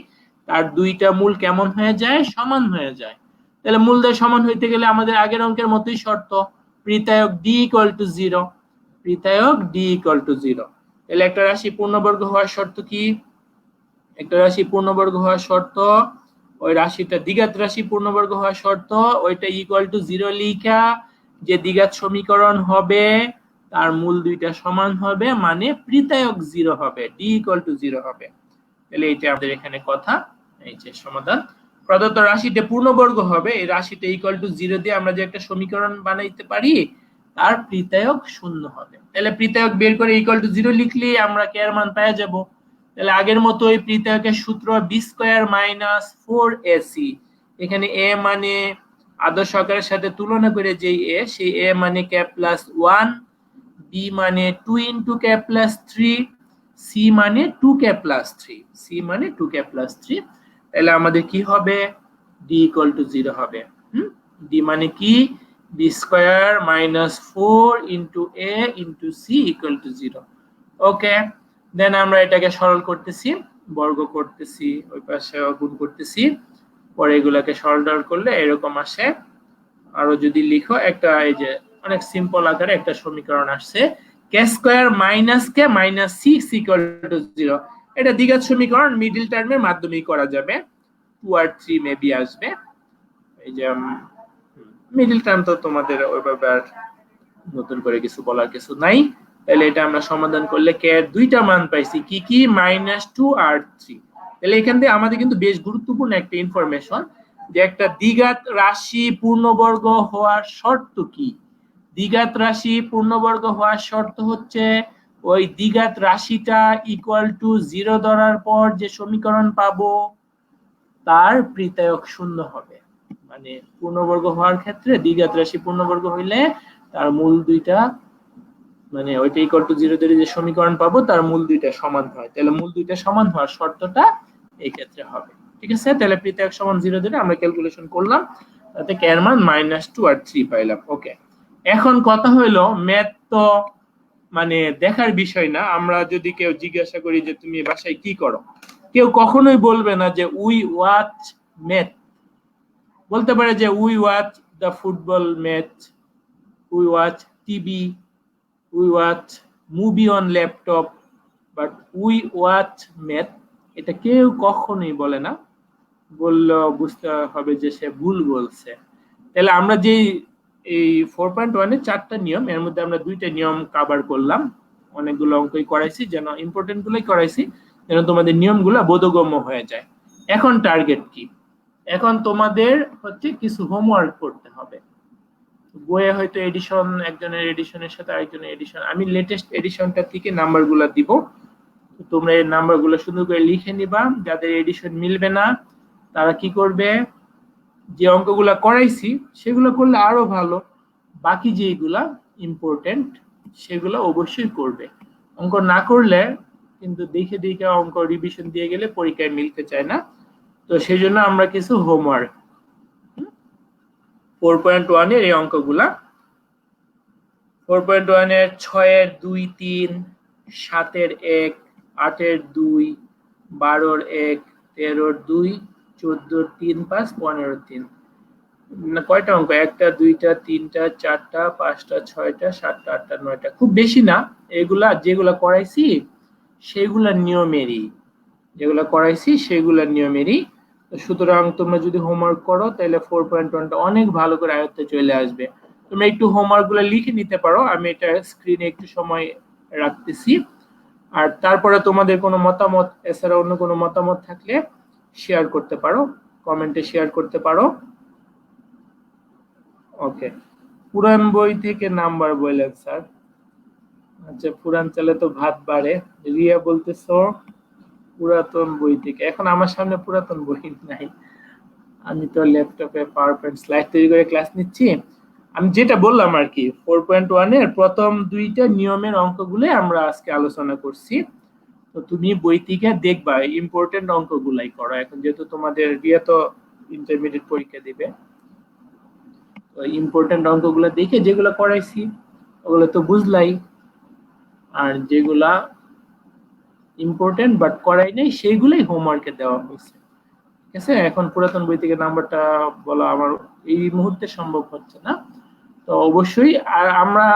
[SPEAKER 1] তার দুইটা মূল কেমন হয়ে যায়, সমান হয়ে যায়। তাহলে মূল দ্বয় সমান হইতে গেলে আমাদের আগের অঙ্কের মতোই শর্ত, পৃথায়ক ডি ইকুয়াল টু 0, পৃথায়ক ডি ইকুয়াল টু 0। তাহলে একটা রাশি পূর্ণবর্গ হওয়ার শর্ত কি, একটা রাশি পূর্ণবর্গ হওয়ার শর্ত ওই রাশিটা দ্বিঘাত রাশি পূর্ণবর্গ হওয়ার শর্ত ওইটা ইকুয়াল টু 0 লিখা যে দ্বিঘাত সমীকরণ হবে তার মূল দুইটা সমান হবে, মানে পৃথায়ক 0 হবে, ডি ইকুয়াল টু 0 হবে। তাহলে এইটা আমাদের এখানে কথা, এই যে সমাধান। প্রদত্ত রাশিটা পূর্ণবর্গ হবে, এই রাশিটা ইকুয়াল টু 0 দিয়ে আমরা যে একটা সমীকরণ বানাইতে পারি তার পৃথায়ক 0 হবে। তাহলে পৃথায়ক বের করে ইকুয়াল টু 0 লিখলে আমরা কে এর মান পেয়ে যাব। তাহলে আগের মতো এই পৃথায়কের সূত্র বি স্কয়ার মাইনাস 4ac, এখানে a মানে আদর্শ আকারের সাথে তুলনা করে যেই a, সেই a মানে k প্লাস 1, b মানে 2 ইনটু k প্লাস 3, c মানে 2k প্লাস 3, c মানে 2k প্লাস 3। তাহলে আমাদের কি হবে, d ইকুয়াল টু 0 হবে। d মানে কি, b square minus 4 into a into c equal to 0। ওকে, দেন আমরা এটাকে সরল করতেছি, বর্গ করতেছি, ওই পাশে গুণ করতেছি, পরে এগুলাকে সরল করলে এরকম আসে। আরো যদি লিখো একটা, এই যে অনেক সিম্পল আকারে একটা সমীকরণ আসছে, k square minus k minus 6 equal to 0। এটা দ্বিঘাত সমীকরণ, মিডল টার্মের মাধ্যমেই করা যাবে, 2 আর 3 মেবি আসবে। এই যে মিডল টার্ম তো তোমাদের ওইভাবে আর নতুন করে কিছু বলার কিছু নাই। তাহলে এটা আমরা সমাধান করলে k এর দুইটা মান পাইছি, কি কি, -2 আর 3। তাহলে এখান থেকে আমাদের কিন্তু বেশ গুরুত্বপূর্ণ একটা ইনফরমেশন, যে একটা দ্বিঘাত রাশি পূর্ণবর্গ হওয়ার শর্ত কি। দ্বিঘাত রাশি পূর্ণবর্গ হওয়ার শর্ত হচ্ছে ওই দ্বিঘাত রাশিটা ইকুয়াল টু 0 ধরার পর যে সমীকরণ পাবো তার পৃথায়ক 0 হবে। মানে পূর্ণবর্গ হওয়ার ক্ষেত্রে দ্বিঘাত রাশি পূর্ণবর্গ হইলে তার মূল দুইটা, মানে ওইটা ইকুয়াল টু 0 ধরে যে সমীকরণ পাবো তার মূল দুইটা সমান হয়। তাহলে মূল দুইটা সমান হওয়ার শর্তটা এই ক্ষেত্রে হবে, ঠিক আছে। তাহলে পৃথায়ক সমান 0 ধরে আমরা ক্যালকুলেশন করলাম, তাতে k এর মান -2 আর 3 পাইলাম। ওকে, এখন কথা হইলো ম্যাথ তো মানে দেখার বিষয় না। আমরা যদি কেউ জিজ্ঞাসা করি যে তুমি বাসায় কি করো, কেউ কখনোই বলবে না যে উই ওয়াচ ম্যাথ, বলতে পারে যে we watch the football match, we watch TV, we watch movie on laptop, but we watch math এটা কেউ কখনোই বলে না। বললে বুঝতে হবে যে সে ভুল বলছে। তাহলে আমরা যে এই 4.1 এর 4টা নিয়ম, এর মধ্যে আমরা 2টা নিয়ম কভার করলাম, অনেকগুলো অঙ্কই করাইছি, যেন ইম্পর্টেন্ট গুলোই করাইছি, যেন তোমাদের নিয়মগুলো বোধগম্য হয়ে যায়। এখন টার্গেট কি, এখন তোমাদের হচ্ছে কিছু হোমওয়ার্ক করতে হবে। বইয়ে হয়তো এডিশন, একজনের এডিশনের সাথে আরেকজনের এডিশন, আমি লেটেস্ট এডিশনটা থেকে নাম্বারগুলো দিব, তোমরা এই নাম্বারগুলো সুন্দর করে লিখে নিবা। যাদের এডিশন মিলবে না তারা কি করবে, যে অঙ্কগুলো করাইছি সেগুলো করলে আরো ভালো, বাকি যেগুলা ইম্পর্টেন্ট সেগুলো অবশ্যই করবে। অঙ্ক না করলে কিন্তু দেখে দেখে অঙ্ক রিভিশন দিয়ে গেলে পরীক্ষায় মিলতে চায় না। তো সেই জন্য আমরা কিছু হোমওয়ার্ক 4.1 এর এই অঙ্কগুলা, 4.1 এর 6 এর 2, 3, 7 এর 1, 8 এর 2, 12 এর 1, 13 এর 2, 14 এর 3, 5, 15 এর 3, কয়টা অঙ্ক, একটা, দুইটা, তিনটা, চারটা, পাঁচটা, ছয়টা, সাতটা, আটটা, নয়টা, খুব বেশি না। এগুলা যেগুলা করাইছি সেগুলা নিয়মেরই, যেগুলা করাইছি সেগুলা নিয়মেরই। সুতরাং তোমরা যদি হোমওয়ার্ক করো তাহলে 4.1টা অনেক ভালো করে আয়ত্তে চলে আসবে। তোমরা একটু হোমওয়ার্ক গুলো লিখে নিতে পারো, আমি এটা স্ক্রিনে একটু সময় রাখতেছি। আর তারপরে তোমাদের কোনো মতামত, এছাড়া অন্য কোনো মতামত থাকলে শেয়ার করতে পারো, কমেন্টে শেয়ার করতে পারো। ওকে, পুরান বই থেকে নাম্বার বললেন স্যার, আচ্ছা পুরান চালে তো ভাত বাড়ে। রিয়া বলতেছো পুরাতন বই থেকে, এখন আমার সামনে পুরাতন বই নাই, আমি তো ল্যাপটপে পাওয়ার পয়েন্ট স্লাইড তৈরি করে ক্লাস নিচ্ছি। আমি যেটা বললাম আর কি, 4.1 এর প্রথম 2টা নিয়মের অঙ্কগুলো আমরা আজকে আলোচনা করছি। তো তুমি বই থেকে দেখবা, ইম্পর্টেন্ট অঙ্কগুলাই করো। এখন যেহেতু তোমাদের রিয়া তো ইন্টারমিডিয়েট পরীক্ষা দিবে, তো ইম্পর্টেন্ট অঙ্কগুলো দেখে যেগুলো করাইছি ওগুলো তো বুঝলাই, আর যেগুলা ইম্পর্টেন্ট বাট করাই নাই সেইগুলাই হোমওয়ার্কে দেওয়া হয়েছে। ঠিক আছে, এখন পুরাতন বই থেকে নাম্বারটা বলা আমার এই মুহূর্তে সম্ভব হচ্ছে না। তো অবশ্যই আর আমরা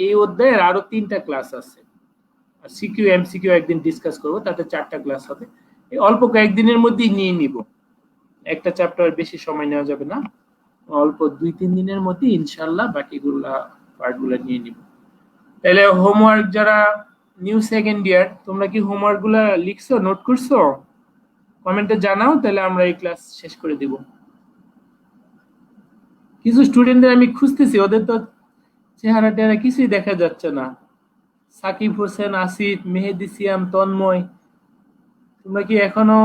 [SPEAKER 1] এই অধ্যায়ের আরো 3টা ক্লাস আছে, আর সিকিউ এমসিকিউ একদিন ডিসকাস করব, তাতে 4টা ক্লাস হবে। এই অল্প কয়েকদিনের মধ্যেই নিয়ে নিব, একটা চ্যাপ্টার বেশি সময় নেওয়া যাবে না, অল্প 2-3 দিনের মধ্যে ইনশাল্লাহ বাকিগুলা পার্টগুলো নিয়ে নিব। তাহলে হোমওয়ার্ক যারা নিউ সেকেন্ড ইয়ার, তোমরা কি হোমওয়ার্ক গুলা লিখছো, নোট করছো? কমেন্টে জানাও, তাহলে আমরা এই ক্লাস শেষ করে দিব। কিছু স্টুডেন্টদের আমি খুঁজতেছি, ওদের তো চেহারা টেহারা কিছুই দেখা যাচ্ছে না। সাকিব হোসেন, আসিফ, মেহেদি সিয়াম, তন্ময়, তোমরা কি এখনো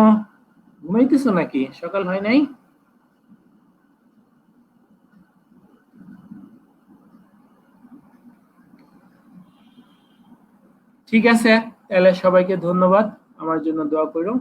[SPEAKER 1] ঘুমাইতেছো নাকি? সকাল হয় নাই? ঠিক আছে, তাহলে সবাইকে ধন্যবাদ, আমার জন্য দোয়া করো।